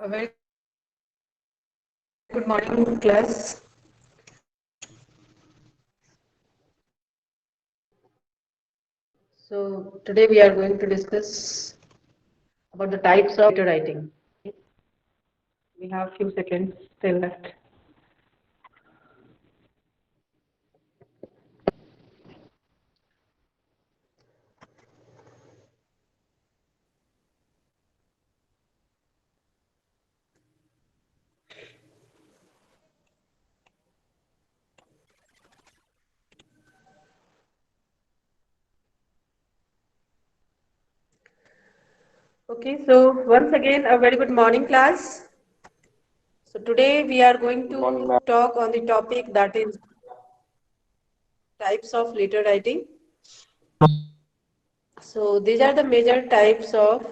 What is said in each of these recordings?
A very good morning, class. So today we are going to discuss about the types of letter writing. We have few seconds still left. Okay, so once again, a very good morning, class. So today we are going Good morning, to ma'am. talk on the topic that is types of letter writing. So these are the major types of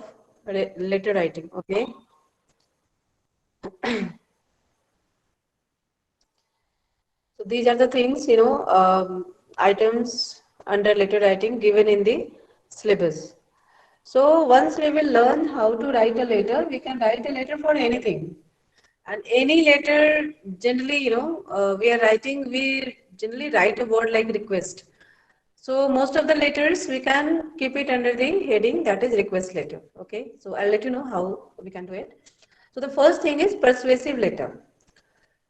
letter writing. Okay. So these are the things, items under letter writing given in the syllabus. So once we will learn how to write a letter, we can write a letter for anything. And any letter, generally, we are writing, we generally write a word like request. So most of the letters, we can keep it under the heading that is request letter. Okay, so I'll let you know how we can do it. So the first thing is persuasive letter.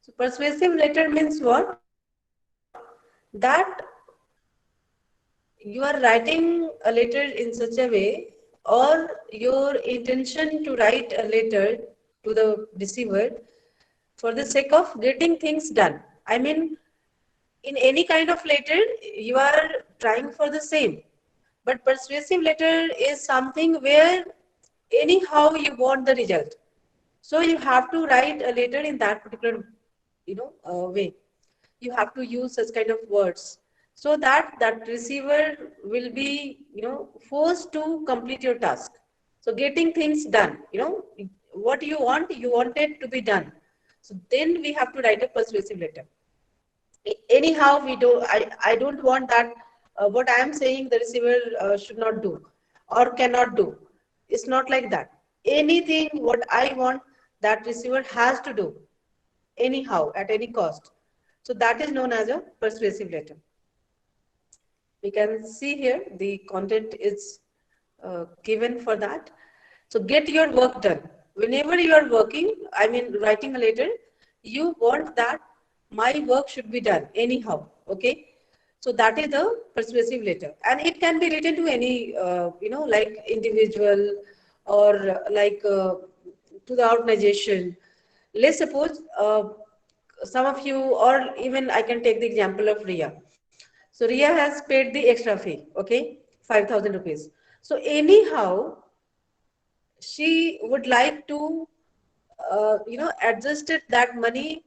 So persuasive letter means what? That you are writing a letter in such a way, or your intention to write a letter to the receiver for the sake of getting things done. I mean, in any kind of letter, you are trying for the same. But persuasive letter is something where anyhow you want the result. So you have to write a letter in that particular, way. You have to use such kind of words so that that receiver will be, forced to complete your task. So getting things done, what you want it to be done. So then we have to write a persuasive letter. Anyhow I don't want that what I am saying the receiver should not do or cannot do. It's not like that. Anything what I want, that receiver has to do anyhow at any cost. So that is known as a persuasive letter. We can see here the content is given for that. So get your work done. Whenever you are working, I mean writing a letter, you want that my work should be done anyhow. Okay. So that is the persuasive letter, and it can be written to any, like individual or to the organization. Let's suppose some of you, or even I can take the example of Ria. So Ria has paid the extra fee, okay, 5,000 rupees. So anyhow, she would like to, adjusted that money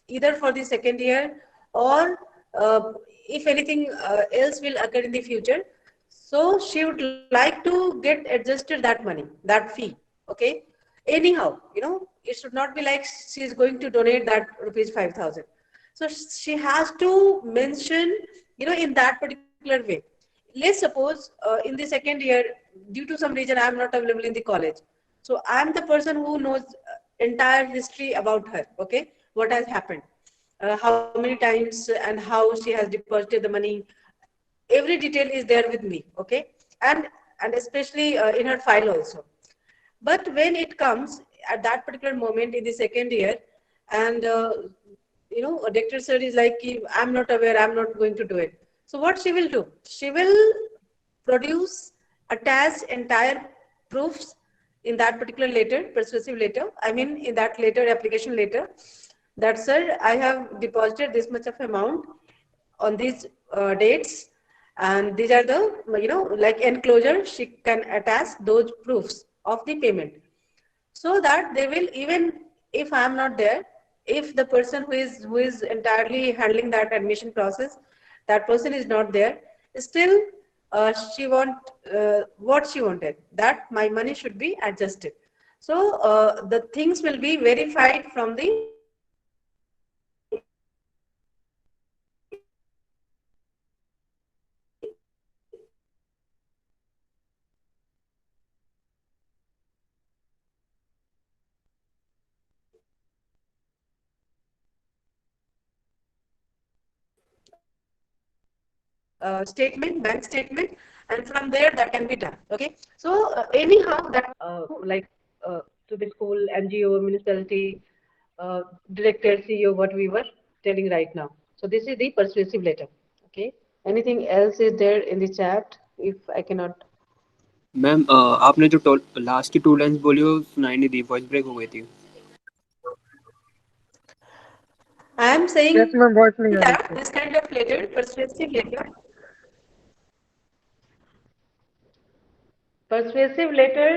either for the second year or if anything else will occur in the future. So she would like to get adjusted that money, that fee, okay. Anyhow, it should not be like she is going to donate that rupees 5,000. So she has to mention, in that particular way. Let's suppose in the second year, due to some reason, I am not available in the college. So I am the person who knows entire history about her. Okay, what has happened, how many times, and how she has deposited the money. Every detail is there with me. Okay, and especially in her file also. But when it comes at that particular moment in the second year, and a director sir is like, I'm not aware, I'm not going to do it. So what she will do? She will produce, attach entire proofs in that particular letter, persuasive letter. I mean, in that letter, application letter, that sir, I have deposited this much of amount on these dates, and these are the, like enclosure. She can attach those proofs of the payment, so that they will, even if I am not there, if the person who is entirely handling that admission process, that person is not there, still she want what she wanted, that my money should be adjusted. So the things will be verified from the statement, bank statement, and from there that can be done. Okay, so anyhow that like to the school, NGO, municipality, director, CEO, what we were telling right now. So this is the persuasive letter. Okay, anything else is there in the chat? If I cannot. Ma'am आपने जो last की 2 lines बोली वो सुनाई नहीं दी, voice break हो गई थी. I am saying Yes, ma'am, voice नहीं आ रही that थी. this kind of letter, persuasive letter,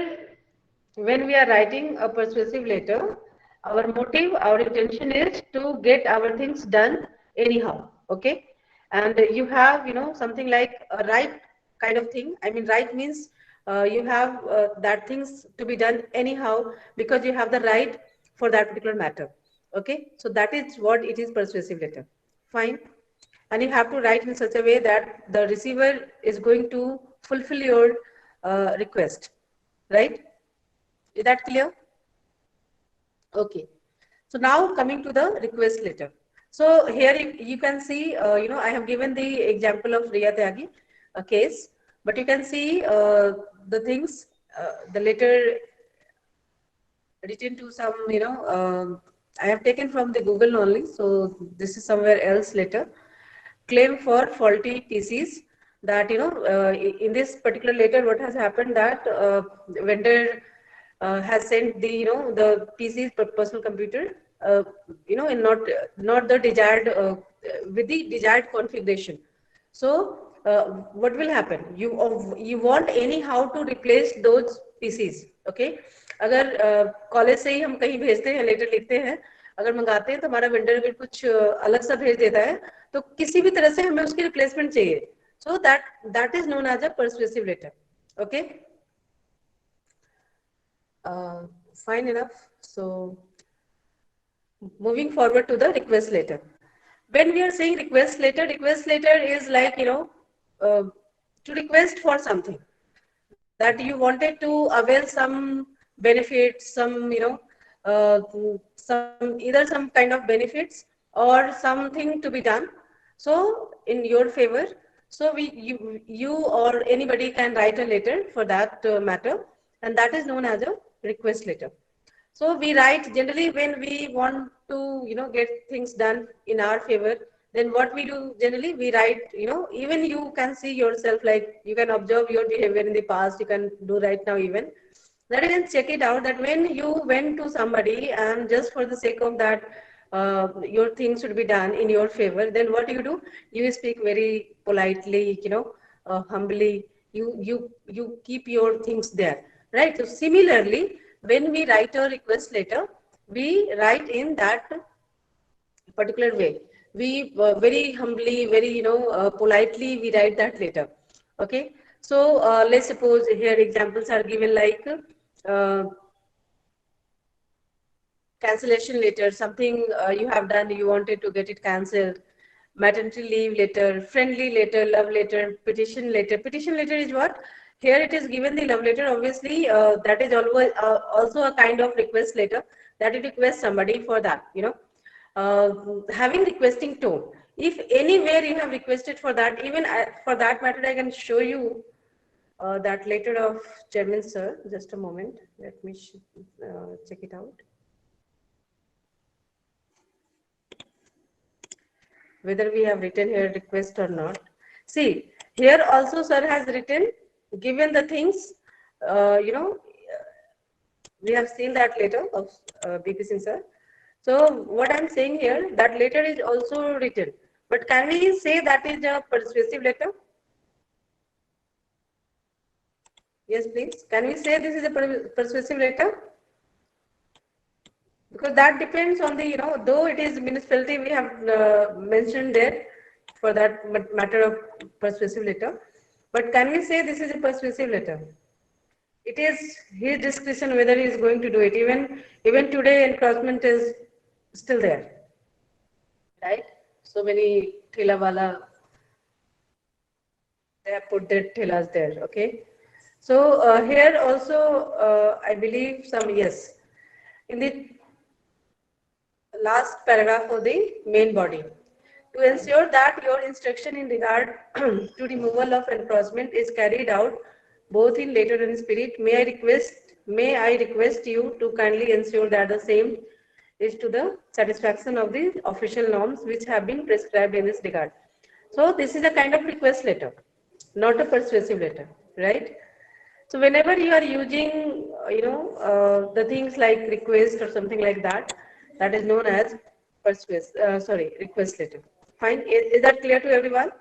when we are writing a persuasive letter, our motive, our intention is to get our things done anyhow. Okay, and you have, something like a right kind of thing. I mean, right means you have that things to be done anyhow because you have the right for that particular matter. Okay, so that is what it is, persuasive letter. Fine. And you have to write in such a way that the receiver is going to fulfill your request, right? Is that clear? Okay. So now coming to the request letter. So here you can see, I have given the example of Riya Tyagi, a case, but you can see the things, the letter written to some, I have taken from the Google only. So this is somewhere else letter. Claim for faulty PCs, that, in this particular letter, what has happened that vendor has sent the, the PCs, personal computer, in not the desired, with the desired configuration. So what will happen? You want anyhow to replace those PCs. Okay, अगर college से ही हम कहीं भेजते हैं, letter लिखते हैं, अगर मंगाते हैं तो हमारा वेंडर अगर कुछ अलग सा भेज देता है, तो किसी भी तरह से हमें उसकी रिप्लेसमेंट चाहिए. So that is known as a persuasive letter. Okay, fine enough. So moving forward to the request letter. When we are saying request letter is like, to request for something, that you wanted to avail some benefits, some, some either some kind of benefits or something to be done. So in your favor, so you or anybody can write a letter for that matter, and that is known as a request letter. So we write generally when we want to, get things done in our favor. Then what we do generally, we write, even you can see yourself, like you can observe your behavior in the past, you can do right now even. That you can check it out that when you went to somebody and just for the sake of that, your things should be done in your favor, then what do? You speak very politely, humbly. You keep your things there, right? So similarly, when we write a request letter, we write in that particular way. We very humbly, very, politely, we write that letter. Okay. So let's suppose here examples are given like cancellation letter, something you have done, you wanted to get it cancelled. Maternity leave letter, friendly letter, love letter, petition letter. Petition letter is what? Here it is given the love letter. Obviously, that is always also a kind of request letter that you request somebody for that. Having requesting tone. If anywhere you have requested for that, even for that matter, I can show you that letter of Chairman Sir. Just a moment. Let me check it out. Whether we have written here request or not. See, here also sir has written, given the things, we have seen that letter of BP Singh sir. So what I'm saying here, that letter is also written. But can we say that is a persuasive letter? Yes, please. Can we say this is a persuasive letter? Because that depends on the, though it is municipality, we have mentioned there for that matter of persuasive letter. But can we say this is a persuasive letter? It is his discretion whether he is going to do it. Even today, encroachment is still there, right? So many thela wala, they have put their thelas there. Okay. So here also, I believe some, yes, in the last paragraph of the main body. To ensure that your instruction in regard to removal of encroachment is carried out both in letter and spirit, may I request you to kindly ensure that the same is to the satisfaction of the official norms which have been prescribed in this regard. So this is a kind of request letter, not a persuasive letter, right? So whenever you are using, the things like request or something like that, that is known as request letter. Fine. Is that clear to everyone?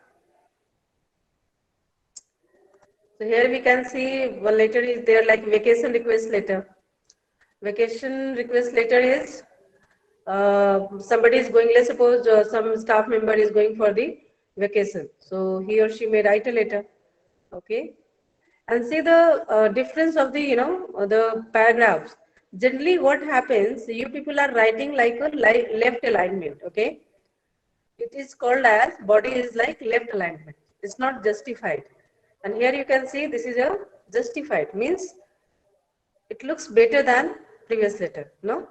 So here we can see one letter is there like vacation request letter. Vacation request letter is somebody is going, let's suppose some staff member is going for the vacation. So he or she may write a letter. Okay. And see the difference of the, the paragraphs. Generally what happens, you people are writing like a left alignment. Okay. It is called as body is like left alignment. It's not justified. And here you can see this is a justified, means it looks better than previous letter, no?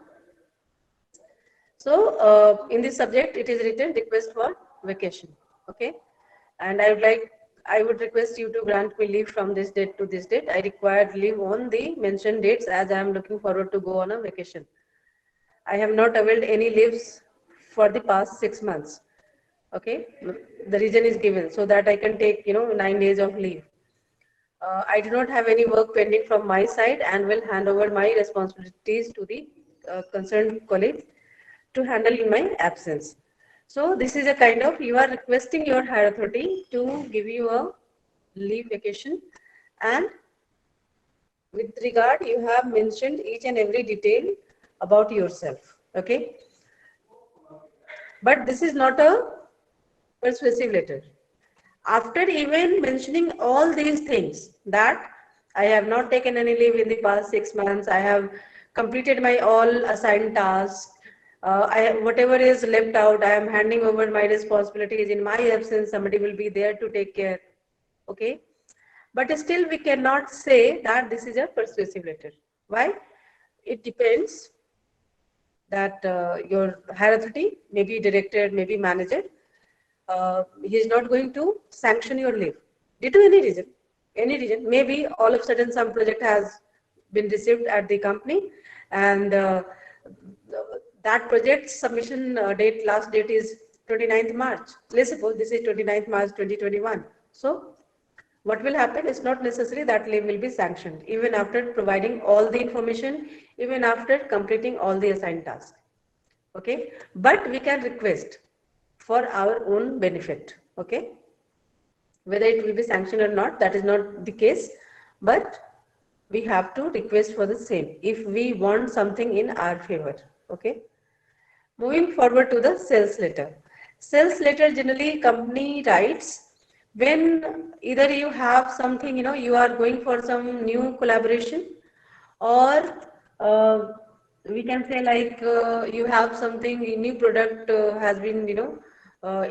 So in this subject, it is written request for vacation, okay? And I would request you to grant me leave from this date to this date. I require leave on the mentioned dates as I am looking forward to go on a vacation. I have not availed any leaves for the past 6 months. Okay, the reason is given so that I can take 9 days of leave. I do not have any work pending from my side and will hand over my responsibilities to the concerned colleague to handle in my absence. So this is a kind of, you are requesting your higher authority to give you a leave vacation, and with regard you have mentioned each and every detail about yourself. Okay, but this is not a persuasive letter. After even mentioning all these things, that I have not taken any leave in the past 6 months, I have completed my all assigned tasks, whatever is left out, I am handing over my responsibilities. In my absence, somebody will be there to take care. Okay, but still we cannot say that this is a persuasive letter. Why? It depends that your higher authority, maybe director, maybe manager, he is not going to sanction your leave due to any reason. Any reason, maybe all of a sudden some project has been received at the company, and that project submission last date is 29th March. Let's suppose this is 29th March 2021. So what will happen is not necessary that leave will be sanctioned even after providing all the information, even after completing all the assigned tasks. Okay, but we can request for our own benefit. Okay, whether it will be sanctioned or not, that is not the case, but we have to request for the same if we want something in our favor. Okay, moving forward to the sales letter. Sales letter generally company writes when either you have something, you are going for some new collaboration, or we can say like you have something, a new product has been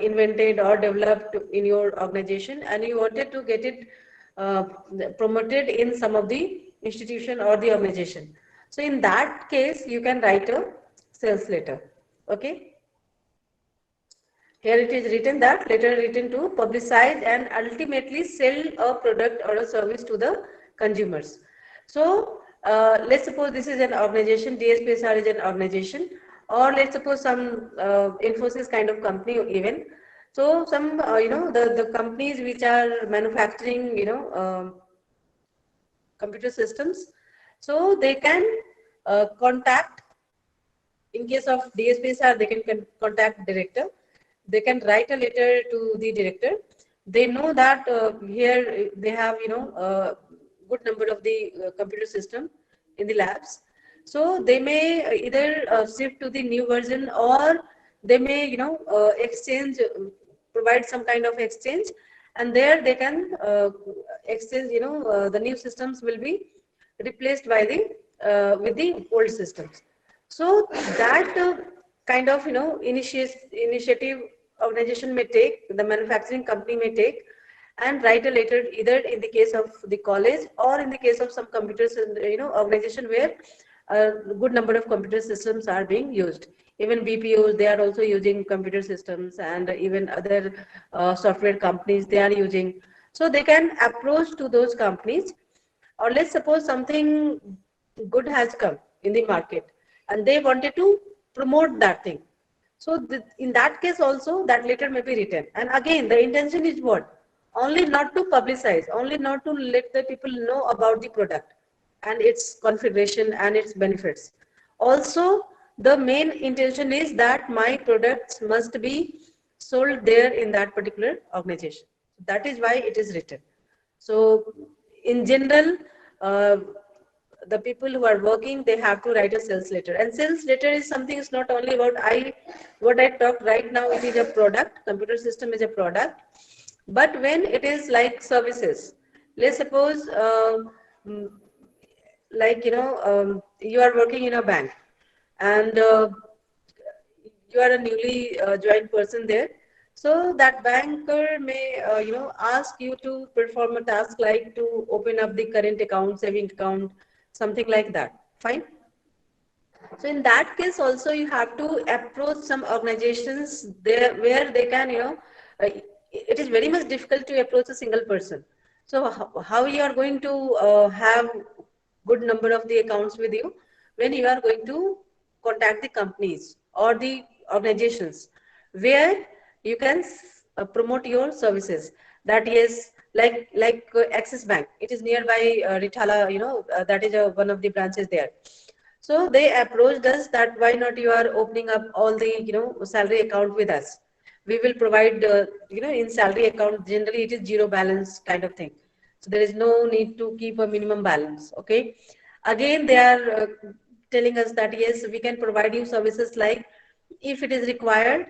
invented or developed in your organization, and you wanted to get it uh, promoted in some of the institution or the organization. So in that case you can write a sales letter. Okay, here it is written that letter written to publicize and ultimately sell a product or a service to the consumers. So let's suppose this is an organization, DSPSR is an organization, or let's suppose some Infosys kind of company even. So some, the companies which are manufacturing, computer systems, so they can contact, in case of DSPSR, they can contact director. They can write a letter to the director. They know that here they have, good number of the computer system in the labs. So they may either shift to the new version, or they may, exchange, provide some kind of exchange, and there they can exchange, the new systems will be replaced by the with the old systems. So that kind of, initiative organization may take, the manufacturing company may take, and write a letter either in the case of the college or in the case of some computers, organization where a good number of computer systems are being used. Even BPOs, they are also using computer systems, and even other software companies, they are using. So they can approach to those companies, or let's suppose something good has come in the market and they wanted to promote that thing. So in that case also that letter may be written. And again, the intention is what? Only not to publicize, only not to let the people know about the product and its configuration and its benefits. Also, the main intention is that my products must be sold there in that particular organization. That is why it is written. So in general, uh, the people who are working, they have to write a sales letter. And sales letter is something, it's not only about what I talked right now, it is a product, computer system is a product. But when it is like services, let's suppose, mm, like, you are working in a bank, and you are a newly joined person there. So that banker may, ask you to perform a task like to open up the current account, saving account, something like that. Fine. So in that case also you have to approach some organizations there where they can, it is very much difficult to approach a single person. So how you are going to have good number of the accounts with you when you are going to contact the companies or the organizations where you can promote your services. That is like Axis Bank. It is nearby Rithala, that is one of the branches there. So they approached us that why not you are opening up all the salary account with us. We will provide in salary account generally it is zero balance kind of thing. So there is no need to keep a minimum balance. Okay. Again, they are telling us that yes, we can provide you services like if it is required,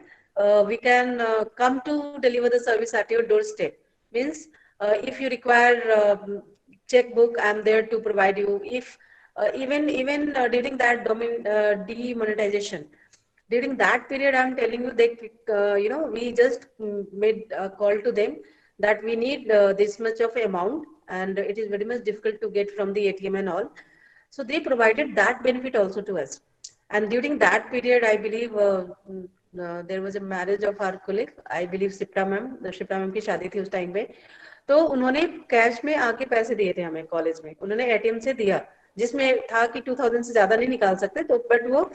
we can come to deliver the service at your doorstep. Means if you require checkbook, I'm there to provide you. If even during that domain demonetization, during that period, I'm telling you, they we just made a call to them that we need this much of amount, and it is very much difficult to get from the ATM and all. So they provided that benefit also to us. And during that period, I believe there was a marriage of our colleague, I believe Shipra ma'am की शादी थी उस time पे. तो उन्होंने cash में आके पैसे दिए थे हमें कॉलेज में, उन्होंने एटीएम से दिया, जिसमें था कि 2000 से ज्यादा नहीं निकाल सकते, तो बट वो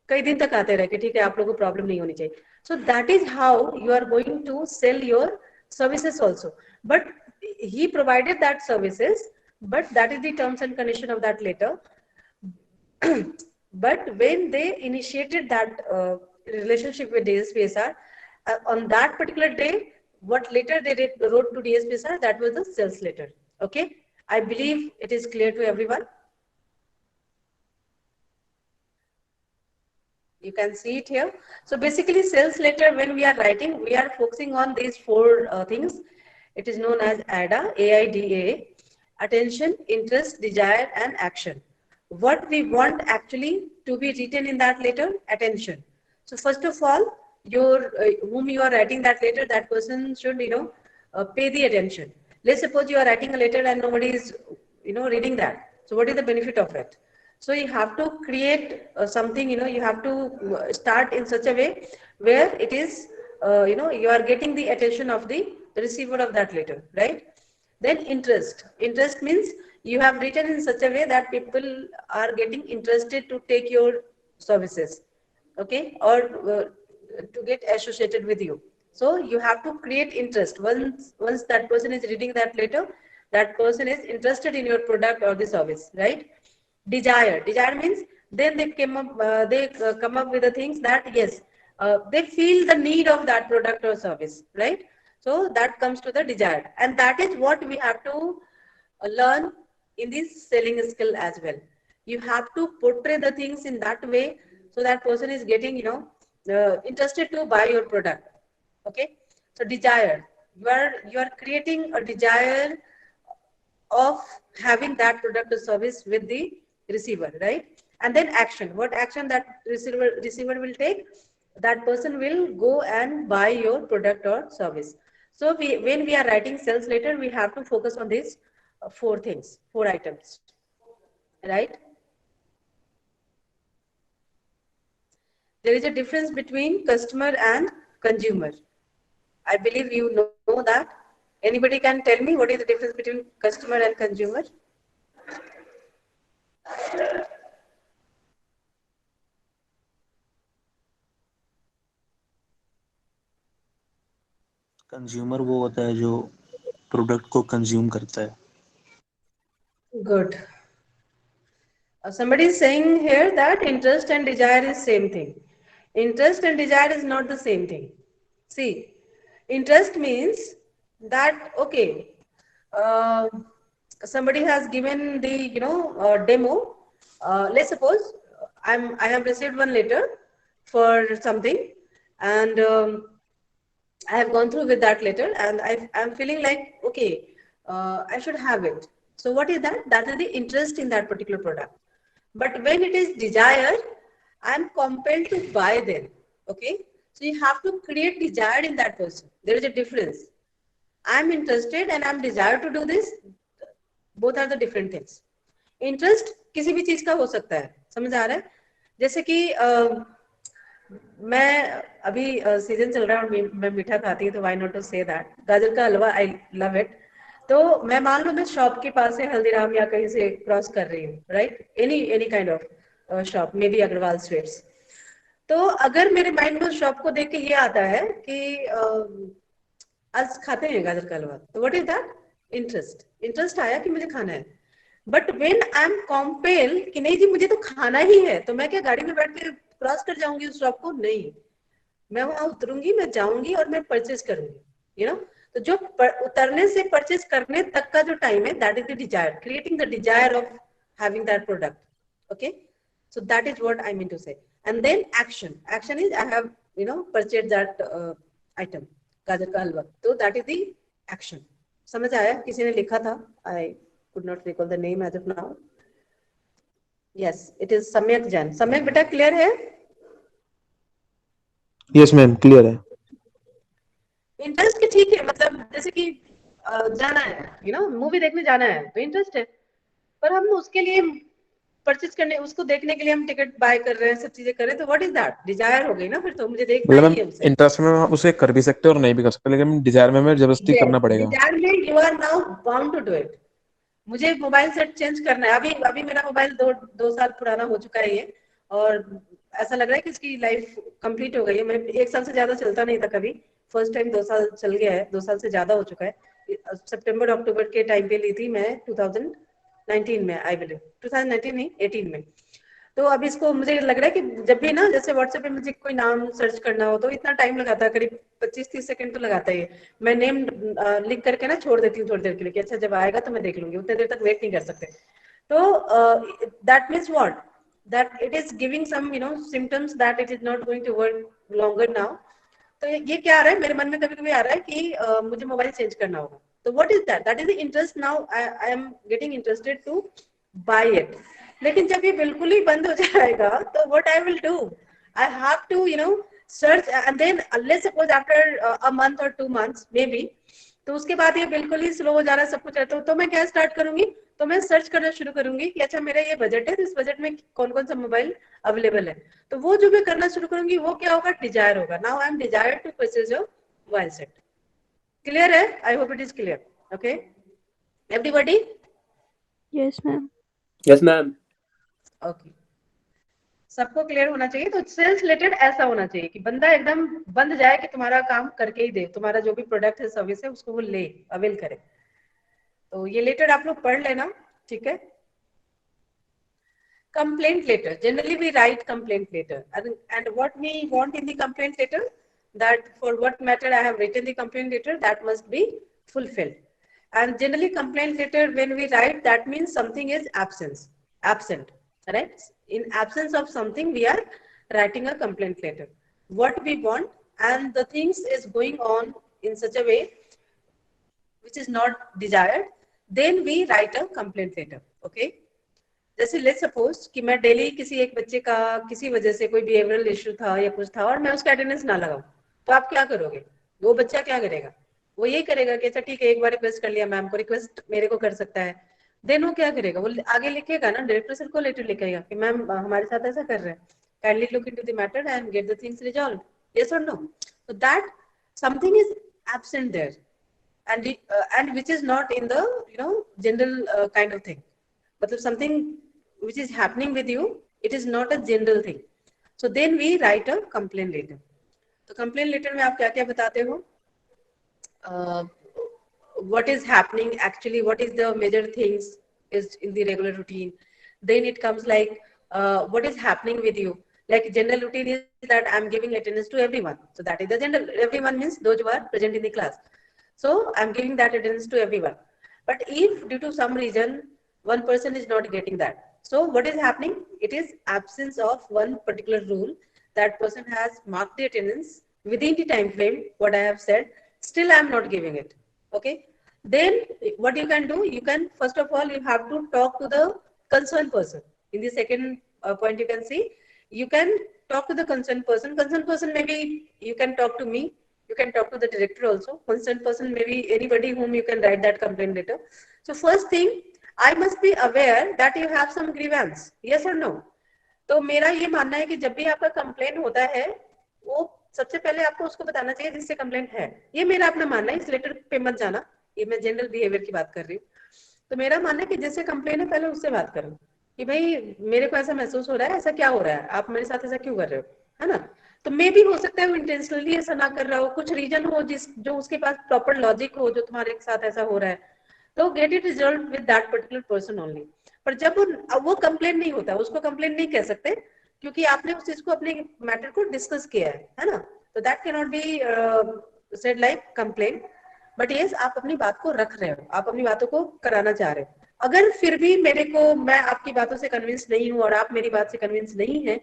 कई दिन तक आते रहे कि ठीक है आप लोगों को प्रॉब्लम नहीं होनी चाहिए. So that is how you are going to sell your services also. But he provided that services, but that is the terms and condition of that letter. But when they initiated that relationship with DSPSR, on that particular day, what letter they wrote to DSPSR, that was the sales letter. Okay, I believe it is clear to everyone. You can see it here. So basically, sales letter, when we are writing, we are focusing on these four things. It is known as AIDA, AIDA, attention, interest, desire, and action. What we want actually to be written in that letter, attention. So first of all, your whom you are writing that letter, that person should pay the attention. Let's suppose you are writing a letter and nobody is reading that. So what is the benefit of it? So you have to create something, you have to start in such a way where it is, you are getting the attention of the receiver of that letter, right? Then interest. Interest means you have written in such a way that people are getting interested to take your services, okay, or to get associated with you. So you have to create interest. Once that person is reading that letter, that person is interested in your product or the service, right? Desire means then they come up with the things that yes, they feel the need of that product or service, right? So that comes to the desire, and that is what we have to learn in this selling skill as well. You have to portray the things in that way so that person is getting interested to buy your product. Okay, so desire, you are creating a desire of having that product or service with the receiver, right? And then action. What action that receiver will take? That person will go and buy your product or service. So when we are writing sales letter, we have to focus on these four things, four items, right? there is a difference between customer and consumer. I believe you know that. Anybody can tell me what is the difference between customer and consumer? Consumer वो होता है जो product को consume करता है. Good. Somebody is saying here that interest and desire is same thing. Interest and desire is not the same thing. See, interest means that okay, uh, somebody has given the demo. Let's suppose I have received one letter for something, and I have gone through with that letter, and I'm feeling like okay, I should have it. So what is that? That is the interest in that particular product. But when it is desire, I'm compelled to buy them. Okay, so you have to create desire in that person. There is a difference. I'm interested and I'm desired to do this. Both are the different things. Interest किसी भी चीज का हो सकता है, समझ आ रहा है? जैसे कि मैं अभी सीजन चल रहा है और मैं मीठा खाती हूँ, तो why not to say that. गाजर का हलवा आई लव इट. तो मैं मान लो मैं शॉप के पास से हल्दीराम या कहीं से क्रॉस कर रही हूँ, right, any kind of shop, maybe Agarwal Sweets. तो अगर मेरे माइंड में उस शॉप को देख के ये आता है कि आज खाते हैं गाजर का हलवा, तो व्हाट इज दैट? इंटरेस्ट आया कि मुझे खाना है. बट वेन आई एम कॉम्पेल कि नहीं जी मुझे तो खाना ही है, तो मैं क्या गाड़ी में बैठ के क्रॉस कर जाऊंगी उस शॉप को? नहीं, मैं वहां उतरूंगी, मैं जाऊंगी और मैं परचेज करूंगी. यू नो, तो जो उतरने से परचेज करने तक का जो टाइम है, that is the desire, creating the desire of having that product. Okay, so that is what I mean to say. And then action is I have purchased that item, गाजर का हलवा, तो that is the action. समझ आया? किसी ने लिखा था, I could not recall the name as of now. Yes, it is सम्यक जैन. सम्यक बेटा क्लियर है? यस मैम क्लियर है. इंटरेस्ट के ठीक है, मतलब जैसे कि जाना है, मूवी देखने जाना है तो इंटरेस्ट है, पर हम उसके लिए परचेज करने, उसको देखने के लिए हम टिकट बाय कर रहे हैं, सब चीजें कर रहे हैं, तो व्हाट इज दैट? डिजायर हो गई ना फिर तो, मुझे देखना मतलब ही है मैम उसे. इंटरेस्ट में आप उसे कर भी सकते हैं और नहीं भी कर सकते, लेकिन डिजायर में जबरदस्ती करना पड़ेगा. डिजायर में you are now bound to do it. मुझे मोबाइल सेट चेंज करना है, अभी मेरा मोबाइल दो साल पुराना हो चुका है ये, और ऐसा लग रहा है कि इसकी लाइफ कंप्लीट हो गई है. मैं 1 साल से ज्यादा चलता नहीं था कभी, फर्स्ट टाइम 2 साल चल गया है, 2 साल से ज्यादा हो चुका है. सितंबर अक्टूबर के टाइम पे ली थी मैं 2019 में, आई बिलीव 2019 नहीं 18 में. तो अब इसको मुझे लग रहा है कि जब भी ना, जैसे व्हाट्सएप पे मुझे कोई नाम सर्च करना हो तो इतना टाइम लगाता है, करीब 25-30 सेकंड तो लगाता है. मैं नेम लिख करके ना छोड़ देती हूँ थोड़ी देर के लिए कि अच्छा जब आएगा तो मैं देख लूंगी, उतने देर तक वेट नहीं कर सकते. तो that means what, that it is giving some symptoms that it is not going to work longer now. तो ये क्या आ रहा है मेरे मन में, कभी कभी आ रहा है कि मुझे मोबाइल चेंज करना होगा. तो what is that? That is the interest. Now I am getting interested to buy it. लेकिन जब ये बिल्कुल ही बंद हो जाएगा तो what I will do? I have to search, and then let's suppose after a month और 2 months मे बी, तो उसके बाद ये बिल्कुल ही स्लो हो जा रहा है सब कुछ है, तो मैं क्या स्टार्ट करूंगी? तो मैं सर्च करना शुरू करूंगी कि अच्छा मेरा ये बजट है, तो इस बजट में कौन कौन सा मोबाइल अवेलेबल है. तो वो जो मैं करना शुरू करूंगी वो क्या होगा? डिजायर होगा. Now I am desire to purchase a mobile set. Clear है? I hope it is clear. Okay everybody? Yes ma'am. Yes ma'am. Okay, सबको क्लियर होना चाहिए. तो सेल्स रिलेटेड ऐसा होना चाहिए कि बंदा एकदम बंद जाए कि तुम्हारा काम करके ही दे, तुम्हारा जो भी प्रोडक्ट है सर्विस है उसको वो ले, अवेल करे. तो ये लेटर आप लोग पढ़ लेना, ठीक है? Complaint letter. Generally, we write complaint letter, and what we want in the complaint letter, that for what matter I have written the complaint letter, that must be fulfilled. And generally, complaint letter when we write, that means something is absent, right? In absence of something, we are writing a complaint letter. What we want, and the things is going on in such a way which is not desired, then we write a complaint letter. Okay. जैसे let's suppose कि मैं daily किसी एक बच्चे का किसी वजह से कोई बिहेवियरल इश्यू था या कुछ था और मैं उसका अटेंडेंस ना लगाऊं, तो आप क्या करोगे? वो बच्चा क्या करेगा? वो यही करेगा कि अच्छा ठीक है, एक बार रिक्वेस्ट कर लिया मैम को, रिक्वेस्ट मेरे को कर सकता है. देन वो क्या करेगा? वो आगे लिखेगा ना, डायरेक्टर सर को लेटर लिखेगा कि मैम हमारे साथ ऐसा कर रहे हैं, kindly look into the matter and get the things resolved. Yes or no? So that something is absent there, and which is not in the general kind of thing. But something which is happening with you, it is not a general thing. So then we write a complaint letter. तो complaint letter में आप क्या क्या बताते हो? What is happening actually, what is the major things is in the regular routine. Then it comes like what is happening with you. Like general routine is that I'm giving attendance to everyone. So that is the general. Everyone means those who are present in the class. So I'm giving that attendance to everyone. But if due to some reason one person is not getting that, so what is happening? It is absence of one particular rule. That person has marked the attendance within the time frame, what I have said, still I'm not giving it. Okay. Then what you can do, you can, first of all, you have to talk to the concerned person. In the second point, you can see, you can talk to the concerned person. Concerned person, maybe you can talk to me, you can talk to the director also. Concerned person, maybe anybody whom you can write that complaint letter. So first thing, I must be aware that you have some grievance. Yes or no? तो मेरा ये मानना है कि जब भी आपका complaint होता है, वो सबसे पहले आपको उसको बताना चाहिए जिससे कंप्लेंट है. ये मेरा अपना मानना है, इस लेटर पे मत जाना, ये मैं जनरल बिहेवियर की बात कर रही हूँ. तो मेरा मानना है कि जिससे कंप्लेंट है पहले उससे बात करो कि भाई मेरे को ऐसा महसूस हो रहा है, ऐसा क्या हो रहा है, आप मेरे साथ ऐसा क्यों कर रहे हो, है ना. तो मे भी हो सकता है वो इंटेंशनली ऐसा ना कर रहा हो, कुछ रीजन हो जो उसके पास प्रॉपर लॉजिक हो जो तुम्हारे साथ ऐसा हो रहा है, तो get it resolve with that particular person only. पर जब वो कंप्लेंट नहीं होता, उसको कंप्लेंट नहीं कह सकते क्योंकि आपने उस चीज को, अपने मैटर को डिस्कस किया है ना. तो that can not be said like complaint. But yes, आप अपनी बात को रख रहे हो, आप अपनी बातों को कराना चाह रहे हो. अगर फिर भी मैं आपकी बातों से कन्विंस नहीं हूँ और आप मेरी बात से कन्विंस नहीं है,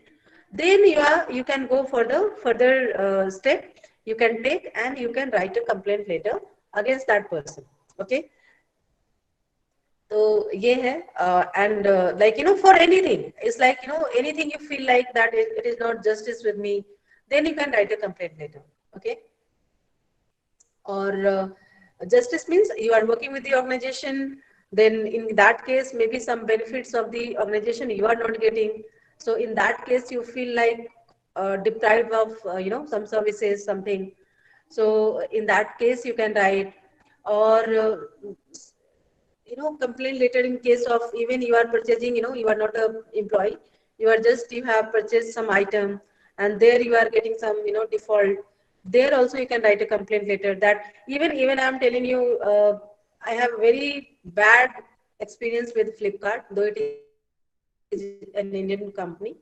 then you can go for the further step you can take, and you can write a complaint letter against that person. Okay. तो ये है, and like for anything, it's like anything you feel like that it is not justice with me, then you can write a complaint letter. Okay. Or justice means you are working with the organization, then in that case maybe some benefits of the organization you are not getting. So in that case you feel like deprived of some services, something. So in that case you can write. Or complaint letter in case of even you are purchasing, you are not a employee, you have purchased some item and there you are getting some default. There also you can write a complaint letter. That even I'm telling you, I have very bad experience with Flipkart, though it is an Indian company.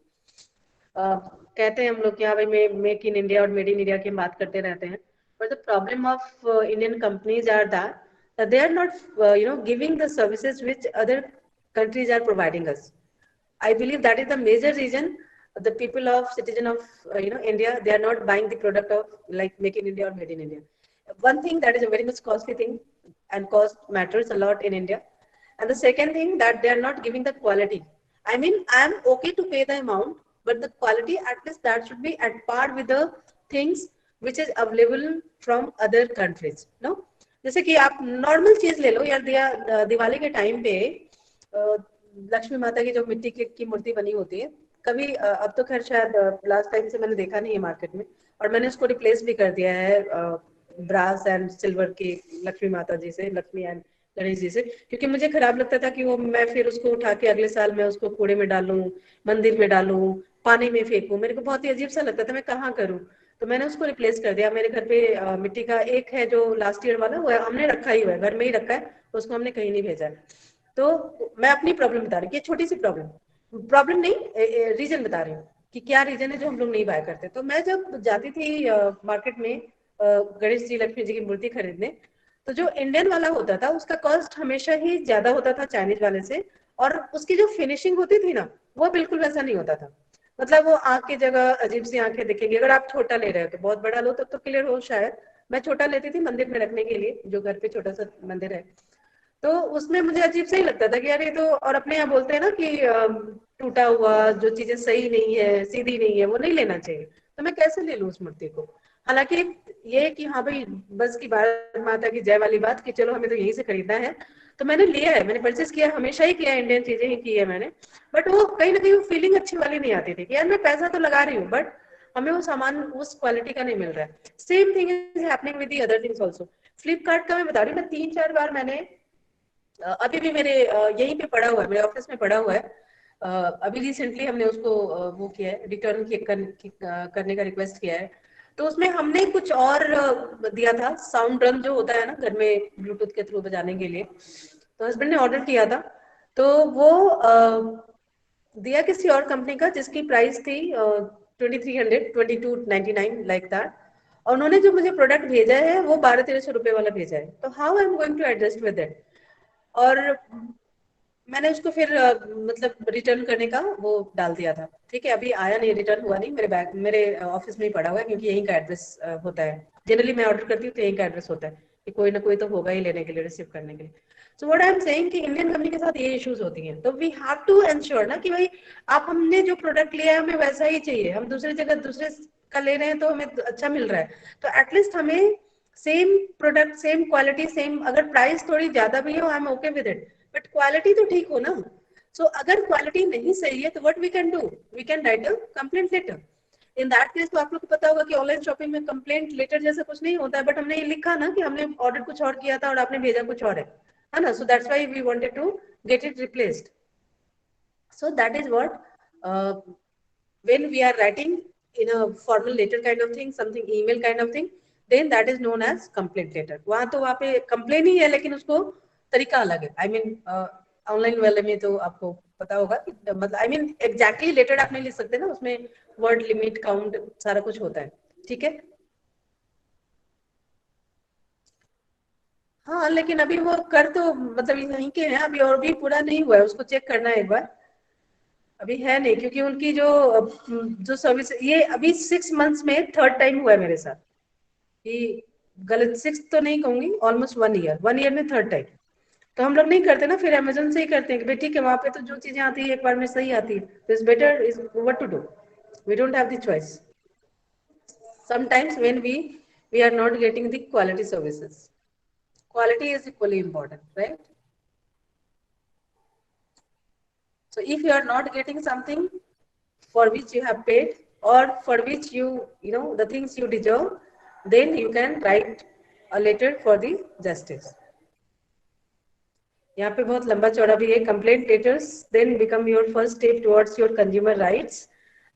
कहते हैं हम लोग कि हाँ भाई make in India और made in India की बात करते रहते हैं, but the problem of Indian companies are that they are not giving the services which other countries are providing us. I believe that is the major reason the people of citizen of India, they are not buying the product of like make in India or made in India. One thing, that is a very much costly thing, and cost matters a lot in India. And the second thing, that they are not giving the quality. I mean, I am okay to pay the amount, but the quality at least that should be at par with the things which is available from other countries. No, जैसे कि आप normal चीज ले लो यार, दिवाली के time पे लक्ष्मी माता की जो मिट्टी की मूर्ति बनी होती है, कभी अब तो खैर शायद लास्ट टाइम से मैंने देखा नहीं है मार्केट में, और मैंने उसको रिप्लेस भी कर दिया है ब्रास एंड सिल्वर की लक्ष्मी माता जी से, लक्ष्मी एंड गणेश जी से, क्योंकि मुझे खराब लगता था कि वो मैं फिर उसको उठा के अगले साल मैं उसको कूड़े में डालूं, मंदिर में डालूं, पानी में फेंकूं, मेरे को बहुत ही अजीब सा लगता था, मैं कहाँ करूं. तो मैंने उसको रिप्लेस कर दिया. मेरे घर पे मिट्टी का एक है जो लास्ट ईयर वाला, वो हमने रखा ही हुआ है, घर में ही रखा है, उसको हमने कहीं नहीं भेजा है. तो मैं अपनी प्रॉब्लम बता रही हूँ, छोटी सी प्रॉब्लम नहीं, रीजन बता रही हूँ कि क्या रीजन है जो हम लोग नहीं बाय करते. तो मैं जब जाती थी मार्केट में गणेश जी लक्ष्मी जी की मूर्ति खरीदने, तो जो इंडियन वाला होता था उसका कॉस्ट हमेशा ही ज्यादा होता था चाइनीज वाले से, और उसकी जो फिनिशिंग होती थी ना, वो बिल्कुल वैसा नहीं होता था. मतलब वो आंख की जगह अजीब सी आंखें दिखेंगी. अगर आप छोटा ले रहे हो तो बहुत बड़ा लो तब तो क्लियर हो शायद. मैं छोटा लेती थी मंदिर में रखने के लिए, जो घर पे छोटा सा मंदिर है, तो उसमें मुझे अजीब सा ही लगता था कि यार ये तो, और अपने यहाँ बोलते हैं ना कि टूटा हुआ जो चीजें सही नहीं है, सीधी नहीं है, वो नहीं लेना चाहिए. तो मैं कैसे ले लूं उस मूर्ति को. हालांकि ये कि हाँ भाई बस की बात, माता की जय वाली बात कि चलो हमें तो यहीं से खरीदना है, तो मैंने लिया है, मैंने परचेस किया, हमेशा ही किया, इंडियन चीजें ही की है मैंने, बट वो कहीं ना कहीं वो फीलिंग अच्छी वाली नहीं आती थी कि यार मैं पैसा तो लगा रही हूँ बट हमें वो सामान उस क्वालिटी का नहीं मिल रहा है। Same thing is happening with the other things also. Flipkart का मैं बता रही हूँ, मैं 3-4 बार मैंने अभी भी मेरे यहीं पे पड़ा हुआ है, मेरे ऑफिस में पड़ा हुआ है, अभी रिसेंटली हमने उसको वो किया है, रिटर्न करने का रिक्वेस्ट किया है। तो उसमें हमने कुछ और दिया था, साउंड ड्रम जो होता है ना घर में ब्लूटूथ के थ्रू बजाने के लिए, तो हस्बैंड ने ऑर्डर किया था, तो वो दिया किसी और कंपनी का जिसकी प्राइस थी 2300, 2299 लाइक दैट, और उन्होंने जो मुझे प्रोडक्ट भेजा है वो 1200-1300 रुपए वाला भेजा है। तो how I am going to adjust with it? और मैंने उसको फिर मतलब रिटर्न करने का वो डाल दिया था, ठीक है, अभी आया नहीं, रिटर्न हुआ नहीं, मेरे बैग मेरे ऑफिस में ही पड़ा हुआ है, क्योंकि यहीं का एड्रेस होता है, जनरली मैं ऑर्डर करती हूँ तो यहीं का एड्रेस होता है कि कोई ना कोई तो होगा ही लेने के लिए, रिसीव करने के लिए। So what I am saying कि इंडियन कंपनी के साथ ये इश्यूज होती हैं, तो वी हैव टू एंश्योर ना कि भाई आप, हमने जो प्रोडक्ट लिया है हमें वैसा ही चाहिए, हम दूसरी जगह दूसरे का ले रहे हैं तो हमें अच्छा मिल रहा है, तो एटलीस्ट हमें same product, same quality, same, अगर प्राइस थोड़ी ज्यादा भी हो I am okay with it, but quality तो ठीक हो ना। सो अगर क्वालिटी नहीं सही है तो what we can do, we can write a complaint letter. In that case तो आप लोग को पता होगा कि ऑनलाइन शॉपिंग में कंप्लेंट लेटर जैसा कुछ नहीं होता है, बट हमने ये लिखा ना कि हमने ऑर्डर कुछ और किया था और आपने भेजा कुछ और है ना, so that's why we wanted to get it replaced. So that is what, when we are writing in a formal letter kind of thing, something email kind of thing, then that is known as complaint letter. वहाँ तो वहाँ पे complain ही है, लेकिन उसको तरीका अलग है। I mean ऑनलाइन वाले में तो आपको पता होगा कि मतलब I mean exactly letter आप नहीं लिख सकते ना, उसमें word limit count सारा कुछ होता है, ठीक है। हाँ लेकिन अभी वो कर तो मतलब यहीं के हैं, अभी और भी पूरा नहीं हुआ है, उसको चेक करना है एक बार, अभी है नहीं, क्योंकि उनकी जो सर्विस, ये अभी 6 मंथ्स में 3rd टाइम हुआ है मेरे साथ, कि गलत 6 तो नहीं कहूंगी, ऑलमोस्ट 1 ईयर में 3rd टाइम। तो हम लोग नहीं करते ना, फिर अमेजोन से ही करते हैं कि भाई ठीक है, वहां पे तो जो चीजें आती है एक बार में सही आती है, तो is better, is what to do, we don't have the choice sometimes when we are not getting the quality services. Quality is equally important, right? So if you are not getting something for which you have paid, or for which you know the things you deserve, then you can write a letter for the justice. यहाँ पे बहुत लंबा चौड़ा भी है, complaint letters then become your first step towards your consumer rights,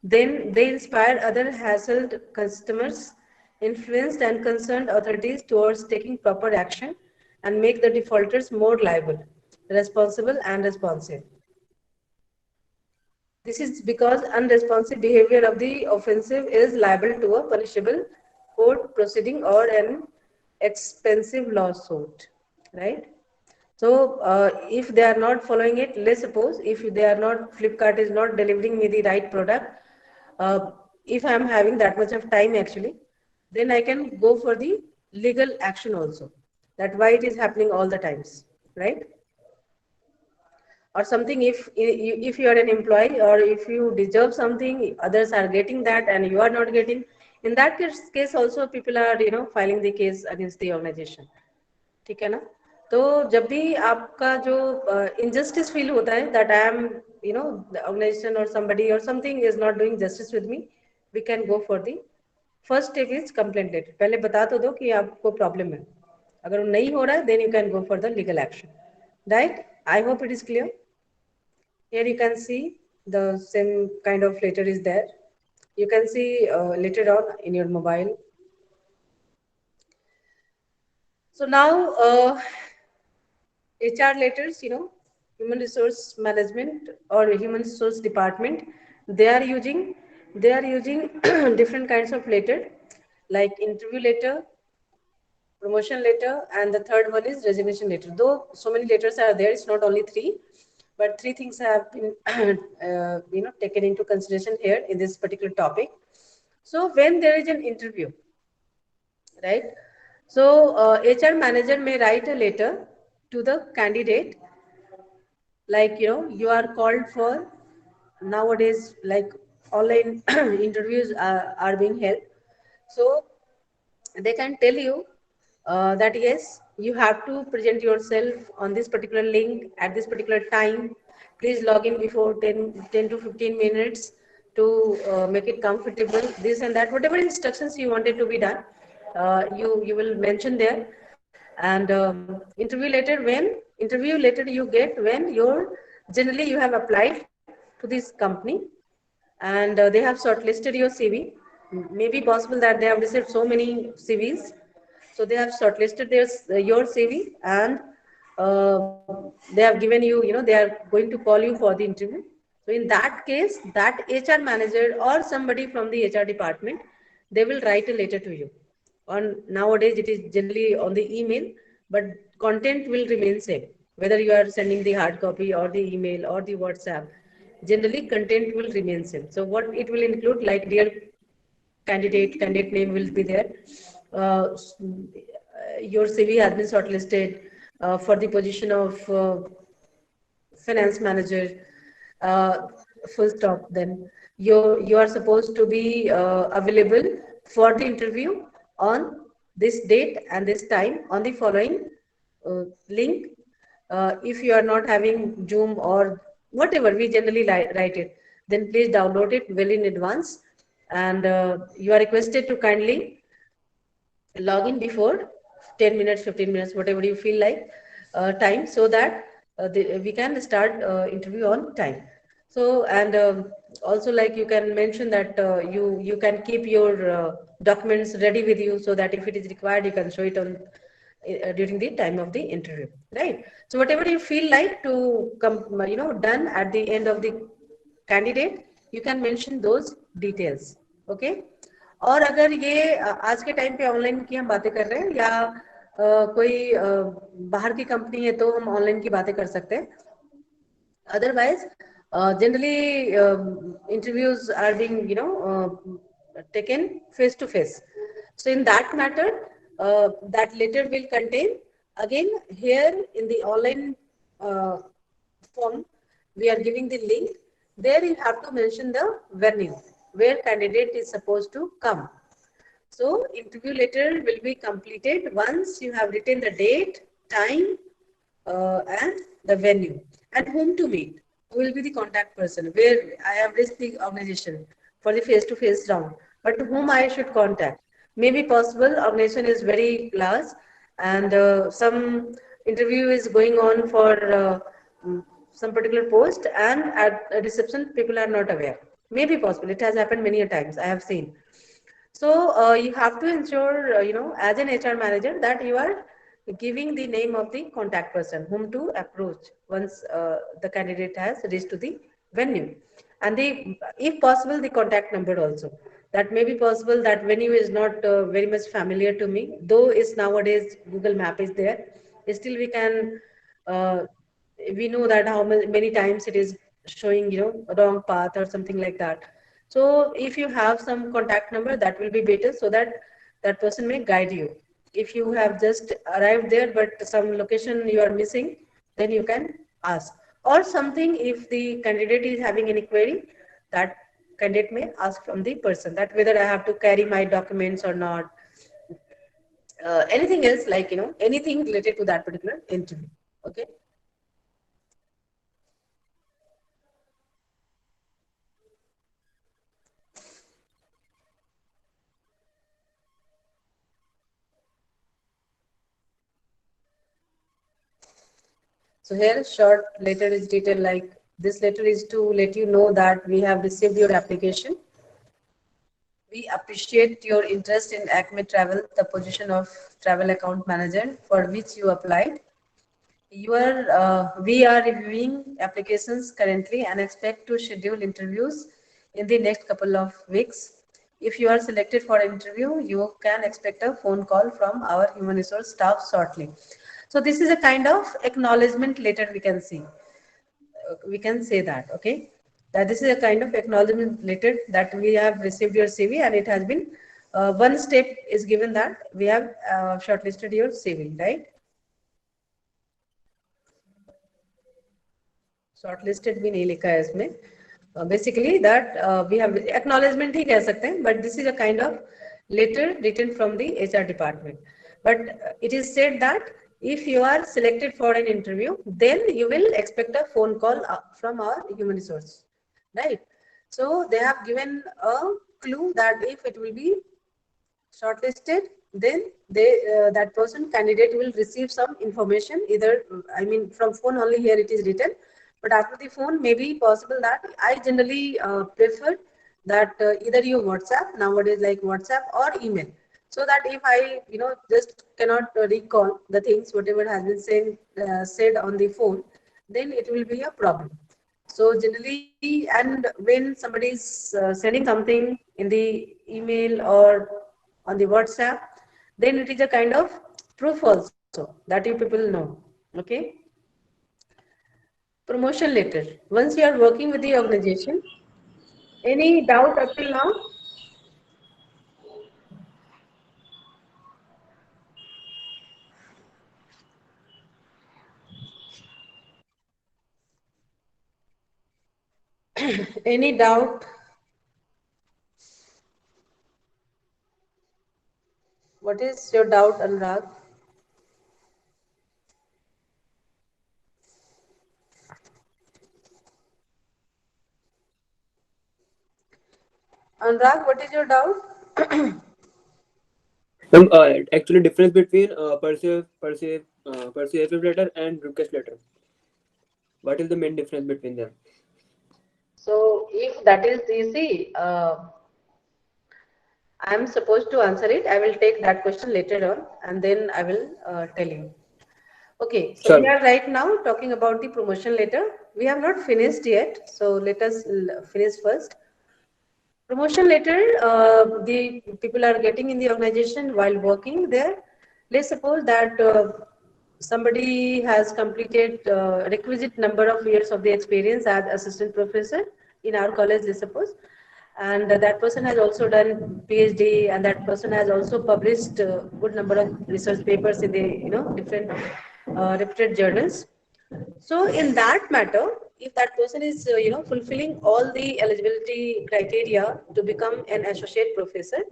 then they inspire other hassled customers, influenced and concerned authorities towards taking proper action, and make the defaulters more liable, responsible and responsive. This is because unresponsive behavior of the offensive is liable to a punishable court proceeding or an expensive lawsuit, right? So if they are not following it, let's suppose if they are not, Flipkart is not delivering me the right product, if I am having that much of time actually, then I can go for the legal action also, that why it is happening all the times, right? Or something, if you are an employee, or if you deserve something, others are getting that and you are not getting, in that case also people are filing the case against the organization, ठीक है ना। तो जब भी आपका जो injustice feel होता है that I am the organization or somebody or something is not doing justice with me, we can go for the first step is complaint letter। पहले बता तो दो कि आपको problem है, अगर वो नहीं हो रहा है then you can go for the legal action, right? I hope it is clear. Here you can see the same kind of letter is there. You can see later on in your mobile. So now HR letters, human resource management or human resource department, they are using different kinds of letter, like interview letter, promotion letter, and the third one is resignation letter. Though so many letters are there, it's not only 3, but 3 things have been taken into consideration here in this particular topic. So when there is an interview, right, so HR manager may write a letter to the candidate, like you are called for, nowadays like online interviews are being held. So they can tell you that yes, you have to present yourself on this particular link at this particular time. Please log in before 10 to 15 minutes to make it comfortable, this and that, whatever instructions you wanted to be done, you will mention there. And interview letter you get when generally you have applied to this company, and they have shortlisted your CV. Maybe possible that they have received so many CVs, so they have shortlisted your CV, and they have given you, they are going to call you for the interview. So in that case, that HR manager or somebody from the HR department, they will write a letter to you. On nowadays, it is generally on the email, but content will remain same. Whether you are sending the hard copy or the email or the WhatsApp, generally content will remain same. So what it will include, like dear candidate name will be there. Your CV has been shortlisted for the position of finance manager. uh, Full stop. Then you are supposed to be available for the interview on this date and this time on the following link. If you are not having Zoom or whatever we generally write it, then please download it well in advance, and you are requested to kindly log in before 10 minutes, 15 minutes, whatever you feel like time, so that we can start interview on time. So, and also, like, you can mention that you can keep your documents ready with you, so that if it is required, you can show it on during the time of the interview, right? So whatever you feel like to come, done at the end of the candidate, you can mention those details. Okay. और अगर ये आज के time पे online की हम बातें कर रहे हैं, या कोई बाहर की कंपनी है, तो हम ऑनलाइन की बातें कर सकते हैं. Otherwise, generally interviews are being, taken face to face. So in that matter, that letter will contain, again, here in the online form, we are giving the link. There you have to mention the venue where candidate is supposed to come. So interview letter will be completed once you have written the date, time, and the venue, and whom to meet. Who will be the contact person? Where I have reached the organization for the face-to-face round, but whom I should contact? Maybe possible organization is very large, and some interview is going on for some particular post, and at a reception people are not aware. Maybe possible. It has happened many a times. I have seen. So you have to ensure, as an HR manager, that you are giving the name of the contact person whom to approach once the candidate has reached to the venue, and if possible, the contact number also. That may be possible that venue is not very much familiar to me, though is nowadays Google Map is there. Still, uh, we know that how many times it is showing, a wrong path or something like that. So if you have some contact number, that will be better, so that that person may guide you. If you have just arrived there, but some location you are missing, then you can ask. Or something, if the candidate is having any query, that candidate may ask from the person that whether I have to carry my documents or not. Anything else, like, anything related to that particular interview. Okay. So here, short letter is detailed like this. Letter is to let you know that we have received your application. We appreciate your interest in Acme Travel, the position of travel account manager for which you applied. We are reviewing applications currently and expect to schedule interviews in the next couple of weeks. If you are selected for an interview, you can expect a phone call from our human resource staff shortly. So this is a kind of acknowledgement letter, we can see. We can say that, okay? That this is a kind of acknowledgement letter that we have received your CV, and it has been, one step is given that we have shortlisted your CV, right? Shortlisted भी नहीं लिखा है इसमें. Basically that we have acknowledgement ही कह सकते हैं, but this is a kind of letter written from the HR department. But it is said that if you are selected for an interview, then you will expect a phone call from our human resource, right? So they have given a clue that if it will be shortlisted, then that person candidate will receive some information, either, I mean, from phone only, here it is written, but after the phone may be possible that I generally prefer that either you WhatsApp nowadays, like WhatsApp or email, so that if I just cannot recall the things whatever has been said on the phone, then it will be a problem. So generally, and when somebody is sending something in the email or on the WhatsApp, then it is a kind of proof also that you people know. Okay. Promotion letter. Once you are working with the organization, any doubt up till now? Any doubt? What is your doubt, Anurag? Anurag, what is your doubt? Actually, difference between persuasive letter and request letter. What is the main difference between them? So if that is easy, I am supposed to answer it. I will take that question later on and then I will tell you. Okay, so we Sure. are right now talking about the promotion letter. We have not finished yet, so let us finish first. Promotion letter, the people are getting in the organization while working there. Let's suppose that somebody has completed requisite number of years of the experience as assistant professor in our college, let's suppose, and that person has also done PhD, and that person has also published good number of research papers in the different reputed journals. So in that matter, if that person is fulfilling all the eligibility criteria to become an associate professor,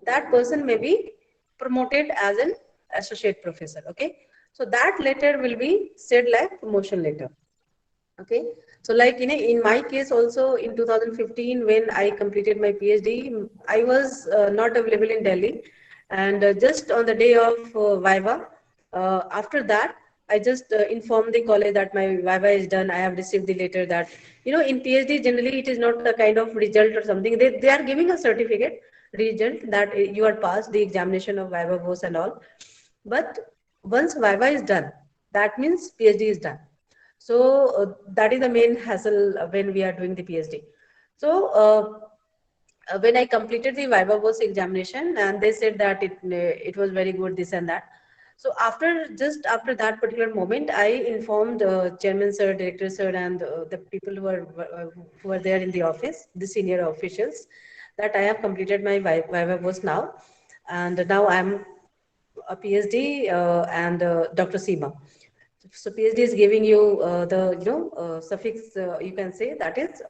that person may be promoted as an associate professor. Okay, so that letter will be said like promotion letter. Okay, so like in my case also in 2015 when I completed my PhD, I was not available in Delhi, and just on the day of Viva, after that I just informed the college that my Viva is done. I have received the letter that in PhD generally it is not a kind of result or something. They are giving a certificate result that you are passed the examination of Viva voce and all. But once Viva is done, that means PhD is done. So that is the main hassle when we are doing the PhD. So when I completed the Viva voce examination, and they said that it was very good, this and that. So just after that particular moment, I informed Chairman sir, Director sir, and the people who are there in the office, the senior officials, that I have completed my Viva voce now, and now I am a PhD and Dr. Seema. So PhD is giving you the suffix, you can say, that is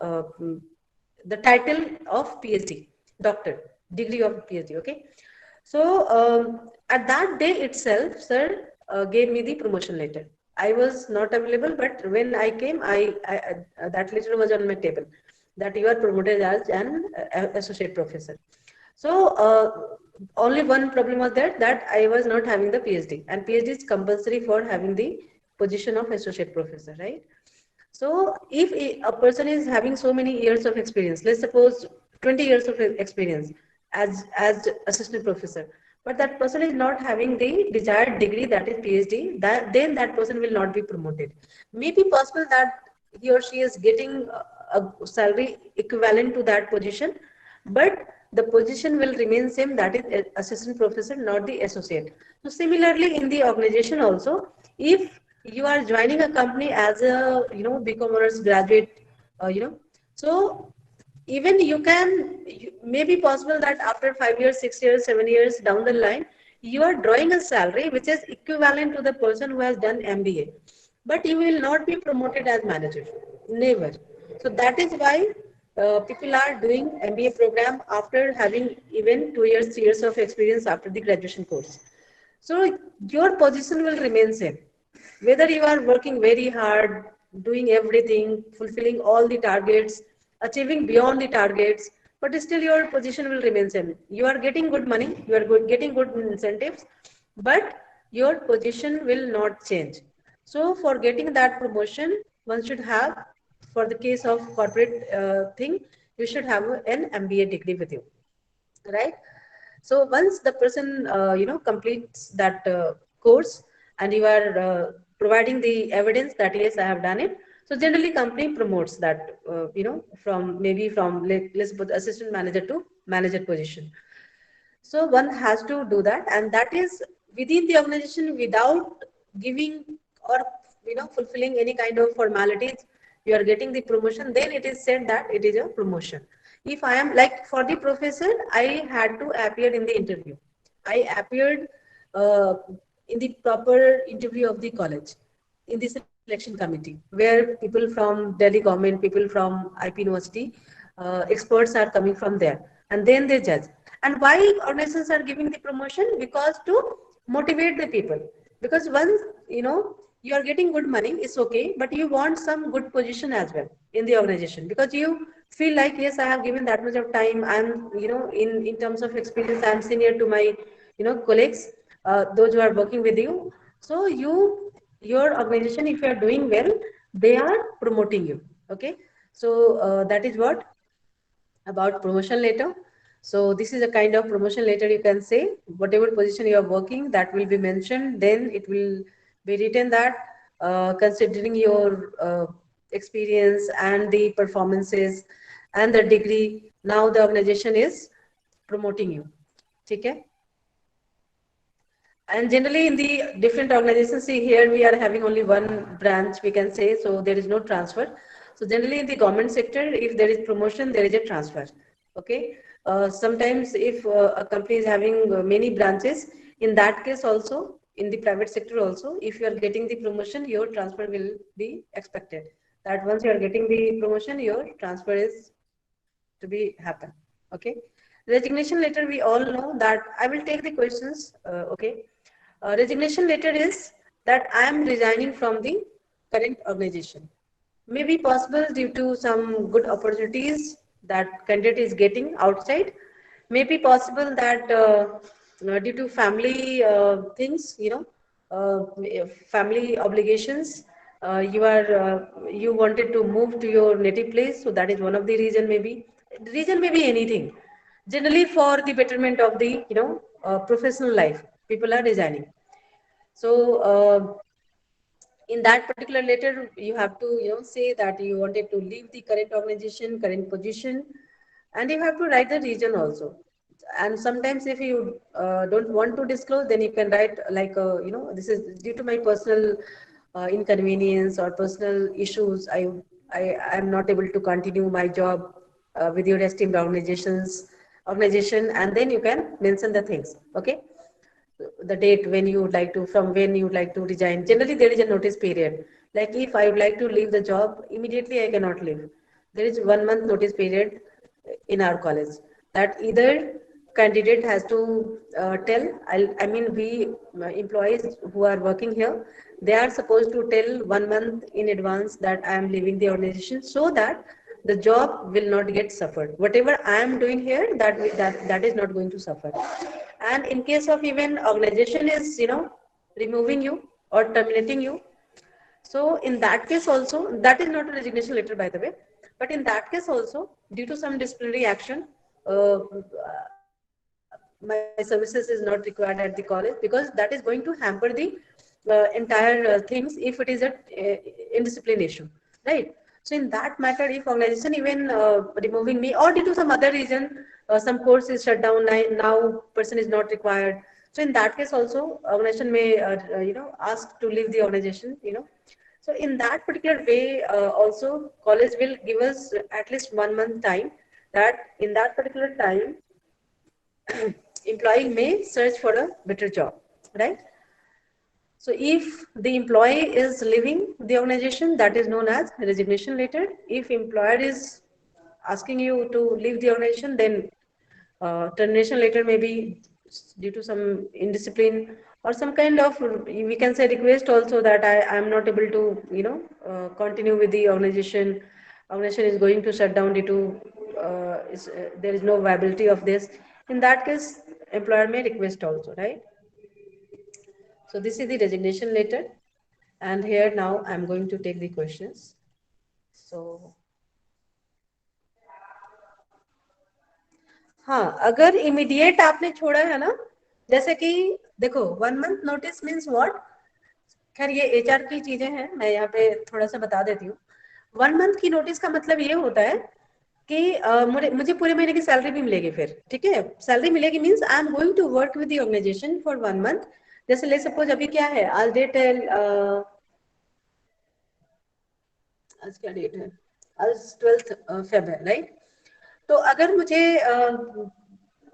the title of PhD, doctor, degree of PhD. Okay. So at that day itself, sir gave me the promotion letter. I was not available, but when I came, that letter was on my table that you are promoted as an associate professor. So only one problem was that I was not having the PhD, and PhD is compulsory for having the position of associate professor, right? So if a person is having so many years of experience, let's suppose 20 years of experience as assistant professor, but that person is not having the desired degree, that is PhD, then that person will not be promoted. Maybe possible that he or she is getting a salary equivalent to that position, but the position will remain same, that is assistant professor, not the associate. So similarly in the organization also, if you are joining a company as a BCom honors graduate, so even you can, may be possible that after 5 years, 6 years, 7 years down the line, you are drawing a salary which is equivalent to the person who has done MBA, but you will not be promoted as manager, never. So that is why people are doing MBA program after having even 2 years, 3 years of experience after the graduation course. So your position will remain same. Whether you are working very hard, doing everything, fulfilling all the targets, achieving beyond the targets, but still your position will remain same. You are getting good money, you are getting good incentives, but your position will not change. So for getting that promotion, one should have, for the case of corporate thing, you should have an MBA degree with you, right? So once the person completes that course, and you are providing the evidence that yes, I have done it, so generally company promotes that from maybe from let's put assistant manager to manager position. So one has to do that, and that is within the organization without giving or fulfilling any kind of formalities. You are getting the promotion, then it is said that it is a promotion. If I am like for the professor, I had to appear in the interview. I appeared uh, in the proper interview of the college, in the selection committee, where people from Delhi government, people from IP University, experts are coming from there, and then they judge. And why organizations are giving the promotion? Because to motivate the people. Because once you are getting good money, it's okay, but you want some good position as well in the organization, because you feel like yes, I have given that much of time. I'm in terms of experience, I'm senior to my colleagues, those who are working with you. So your organization, if you are doing well, they are promoting you. Okay, so that is what about promotion letter. So this is a kind of promotion letter, you can say. Whatever position you are working, that will be mentioned, then it will be written that considering your experience and the performances and the degree, now the organization is promoting you. Okay. And generally in the different organizations, see here we are having only one branch, we can say, so there is no transfer. So generally in the government sector, if there is promotion, there is a transfer. Okay. Sometimes if a company is having many branches, in that case also, in the private sector also, if you are getting the promotion, your transfer will be expected. That once you are getting the promotion, your transfer is to be happen. Okay. Resignation letter, we all know that. I will take the questions. Okay. Resignation letter is that I am resigning from the current organization. May be possible due to some good opportunities that candidate is getting outside. May be possible that due to family things, family obligations, you wanted to move to your native place, so that is one of the reason. Maybe the reason may be anything. Generally, for the betterment of the professional life, people are resigning. So in that particular letter, you have to say that you wanted to leave the current organization, current position, and you have to write the reason also. And sometimes if you don't want to disclose, then you can write like this is due to my personal inconvenience or personal issues. I am not able to continue my job with your esteemed organization, and then you can mention the things. Okay, the date when you would like to, from when you would like to resign. Generally there is a notice period. Like if I would like to leave the job immediately, I cannot leave. There is 1 month notice period in our college, that either candidate has to tell. I mean, we employees who are working here, they are supposed to tell 1 month in advance that I am leaving the organization, so that the job will not get suffered. Whatever I am doing here, that is not going to suffer. And in case of even organization is removing you or terminating you, so in that case also, that is not a resignation letter, by the way, but in that case also, due to some disciplinary action, my services is not required at the college, because that is going to hamper the entire things if it is a indiscipline issue, right? So in that matter, if organization even removing me, or due to some other reason, some course is shut down, now person is not required. So in that case also, organization may ask to leave the organization. So in that particular way, also college will give us at least 1 month time, that in that particular time employee may search for a better job, right? So if the employee is leaving the organization, that is known as resignation letter. If employer is asking you to leave the organization, then termination letter may be due to some indiscipline or some kind of, we can say, request also that I am not able to, continue with the organization. Organization is going to shut down due to there is no viability of this. In that case, employer may request also, right? So this is the resignation letter, and here now I'm going to take the questions. So हाँ, अगर immediate आपने छोड़ा है ना, जैसे कि देखो 1 month notice means what, खैर ये एचआर की चीजें हैं, मैं यहाँ पे थोड़ा सा बता देती हूँ। 1 मंथ की नोटिस का मतलब ये होता है कि मुझे पूरे महीने की सैलरी भी मिलेगी फिर, ठीक है। सैलरी मिलेगी means I am going to work with the organization for 1 month. जैसे ले सपोज अभी क्या है, आज डेट है, आज क्या डेट है, आज 12 फेब है, राइट। तो अगर मुझे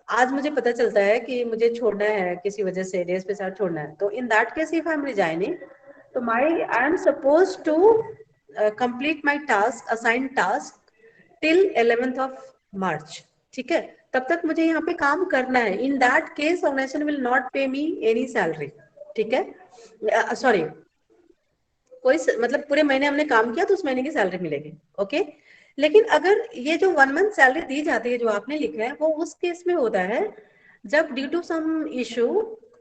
आज मुझे पता चलता है कि मुझे छोड़ना है किसी वजह से, डेज पे साथ छोड़ना है, तो in that case if I am resigning, तो I am suppose to complete my task, assign task till 11th of March, ठीक है। तब तक मुझे यहाँ पे काम करना है। In that case organization will not pay me any salary, ठीक है। सॉरी, कोई मतलब पूरे महीने हमने काम किया तो उस महीने की सैलरी मिलेगी, ओके। लेकिन अगर ये जो 1 मंथ सैलरी दी जाती है जो आपने लिखा है, वो उस केस में होता है जब due to some issue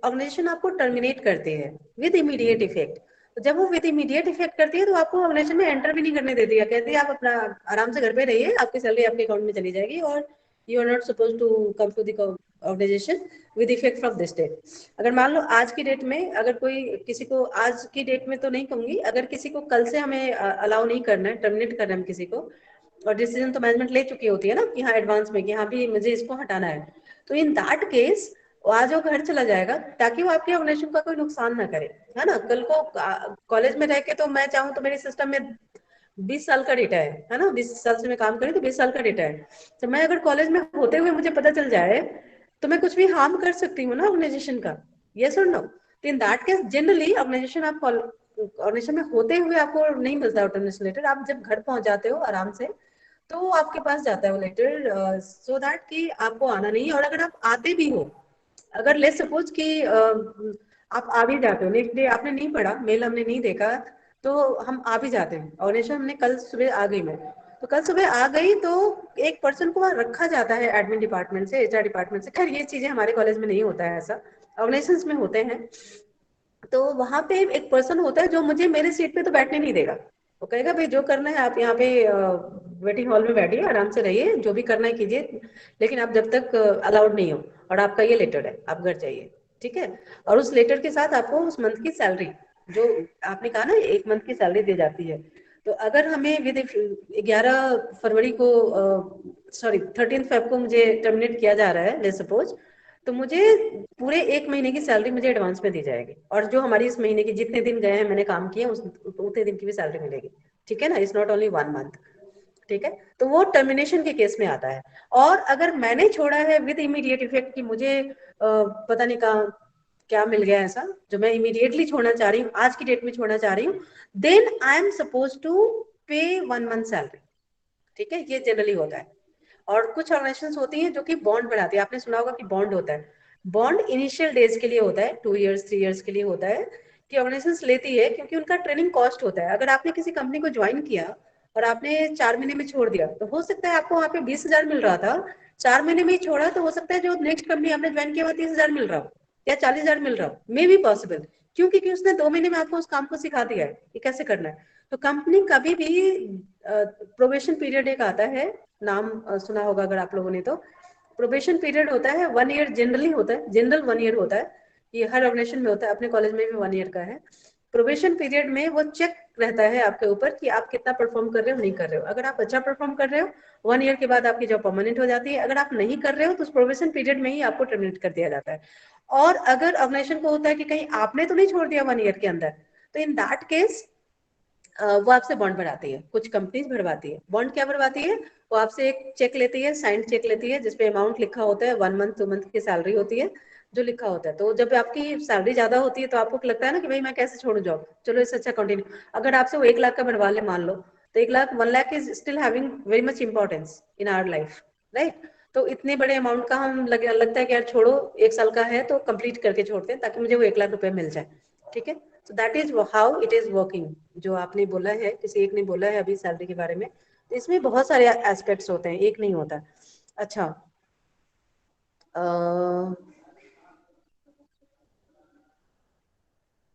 organization आपको टर्मिनेट करती है विद इमीडिएट इफेक्ट। तो जब वो विद इमीडिएट इफेक्ट करती है तो आपको ऑर्गेनाइजेशन में एंटर भी नहीं करने देती है, कहती है आप अपना आराम से घर पे रहिए, आपकी सैलरी आपके अकाउंट में चली जाएगी और you are not suppose to come to the organization with effect from this date. अगर मान लो आज की डेट में अगर कोई किसी को, आज की डेट में तो नहीं कहूंगी, अगर किसी को कल से हमें अलाउ नहीं करना है, टर्मिनेट करना है हम किसी को, और डिसीजन तो मैनेजमेंट ले चुकी होती है ना कि हाँ एडवांस में कि हाँ भी मुझे इसको हटाना है, तो इन दैट केस आज वो घर चला जाएगा ताकि वो आपके ऑर्गेनाइजेशन का कोई नुकसान ना करे, है ना। कल को कॉलेज में रह के तो मैं चाहूँ तो मेरे सिस्टम में 20 साल का डेटा है ना, 20 साल से मैं काम करी तो 20 साल का डेटा है। तो मैं अगर कॉलेज में होते हुए मुझे पता चल जाए तो मैं कुछ भी हार्म कर सकती हूँ ना ऑर्गेनाइजेशन का, यस और नो। तो in that case generally organization, आप ऑर्गेनाइजेशन में होते हुए आपको नहीं मिलता टर्मिनेशन लेटर, आप जब घर पहुंच जाते हो आराम से तो आपके पास जाता है वो लेटर, सो दैट कि आपको आना नहीं है। और अगर आप आते भी हो, अगर लेट्स सपोज कि आप आ भी जाते हो, नेक्स्ट डे आपने नहीं पढ़ा, मेल हमने नहीं देखा, तो हम आ भी जाते हैं ऑर्गेनाइजेशन, हमने कल सुबह आ गई मैं, तो कल सुबह आ गई तो एक पर्सन को वहाँ रखा जाता है एडमिन डिपार्टमेंट से, एचआर डिपार्टमेंट से। खैर ये चीजें हमारे कॉलेज में नहीं होता है, ऐसा ऑर्गेनाइजेशंस में होते हैं। तो वहां पे एक पर्सन होता है जो मुझे मेरे सीट पे तो बैठने नहीं देगा, वो कहेगा भाई जो करना है आप यहाँ पे वेटिंग हॉल में बैठिए, आराम से रहिए, जो भी करना है कीजिए, लेकिन आप जब तक अलाउड नहीं हो और आपका ये लेटर है, आप घर जाइए, ठीक है। और उस लेटर के साथ आपको उस मंथ की सैलरी, जो आपने कहा ना 1 मंथ की सैलरी दी जाती है। तो अगर हमें विद 11 फरवरी को, सॉरी 13 फेब को मुझे टर्मिनेट किया जा रहा है ले सपोज, तो मुझे पूरे 1 महीने की सैलरी मुझे एडवांस में दी जाएगी, और जो हमारी इस महीने की जितने दिन गए हैं मैंने काम किया उतने दिन की भी सैलरी मिलेगी, ठीक है ना। इट्स नॉट ओनली 1 मंथ, ठीक है। तो वो टर्मिनेशन के केस में आता है। और अगर मैंने छोड़ा है विद इमीडिएट इफेक्ट कि मुझे पता नहीं कहाँ क्या मिल गया ऐसा जो मैं इमीडिएटली छोड़ना चाह रही हूँ, आज की डेट में छोड़ना चाह रही हूँ, then I am suppose to pay 1 month salary, ठीक है। ये जनरली होता है। और कुछ ऑर्गेनाइजेशंस होती हैं जो कि बॉन्ड बढ़ाती है, आपने सुना होगा कि बॉन्ड होता है। बॉन्ड इनिशियल डेज के लिए होता है, 2 इयर्स 3 इयर्स के लिए होता है, कि ऑर्गेनाइजेशंस लेती है क्योंकि उनका ट्रेनिंग कॉस्ट होता है। अगर आपने किसी कंपनी को ज्वाइन किया और आपने 4 महीने में छोड़ दिया, तो हो सकता है आपको वहाँ पे 20,000 मिल रहा था, 4 महीने में ही छोड़ा, तो हो सकता है जो नेक्स्ट कंपनी आपने ज्वाइन किया 30,000 मिल रहा हो या 40,000 मिल रहा हो, मे बी पॉसिबल, क्योंकि उसने 2 महीने में आपको उस काम को सिखा दिया है कि कैसे करना है। तो कंपनी कभी भी प्रोबेशन पीरियड एक आता है, नाम सुना होगा अगर आप लोगों ने, तो प्रोबेशन पीरियड होता है 1 ईयर जनरली होता है, जनरल 1 ईयर होता है, ये हर ऑर्गेनाइजेशन में होता है, अपने कॉलेज में भी 1 ईयर का है। प्रोबेशन पीरियड में वो चेक रहता है आपके ऊपर कि आप कितना परफॉर्म कर रहे हो, नहीं कर रहे हो। अगर आप अच्छा परफॉर्म कर रहे हो, 1 ईयर के बाद आपकी जॉब परमानेंट हो जाती है। अगर आप नहीं कर रहे हो तो उस प्रोबेशन पीरियड में ही आपको टर्मिनेट कर दिया जाता है। और अगर ऑर्गेनाइजेशन को होता है कि कहीं आपने तो नहीं छोड़ दिया 1 ईयर के अंदर, तो इन दैट केस वो आपसे बॉन्ड भरवाती है, कुछ कंपनीज भरवाती है। बॉन्ड क्या भरवाती है, वो आपसे एक चेक लेती है, साइंड चेक लेती है, जिसपे अमाउंट लिखा होता है, 1 मंथ 2 मंथ की सैलरी होती है जो लिखा होता है। तो जब आपकी सैलरी ज्यादा होती है तो आपको लगता है ना कि भाई मैं कैसे छोड़ू जॉब, चलो इससे अच्छा कंटिन्यू। अगर आपसे वो 1 लाख का भरवा ले मान लो, तो 1 lakh 1 lakh is still having very much importance in our life, right. तो इतने बड़े अमाउंट का हम लगता है कि यार छोड़ो, 1 साल का है तो कंप्लीट करके छोड़ते हैं ताकि मुझे वो 1 लाख रुपए मिल जाए, ठीक है। सो that is how it is working. जो आपने बोला है, किसी एक ने बोला है अभी सैलरी के बारे में, तो इसमें बहुत सारे एस्पेक्ट्स होते हैं, एक नहीं होता। अच्छा,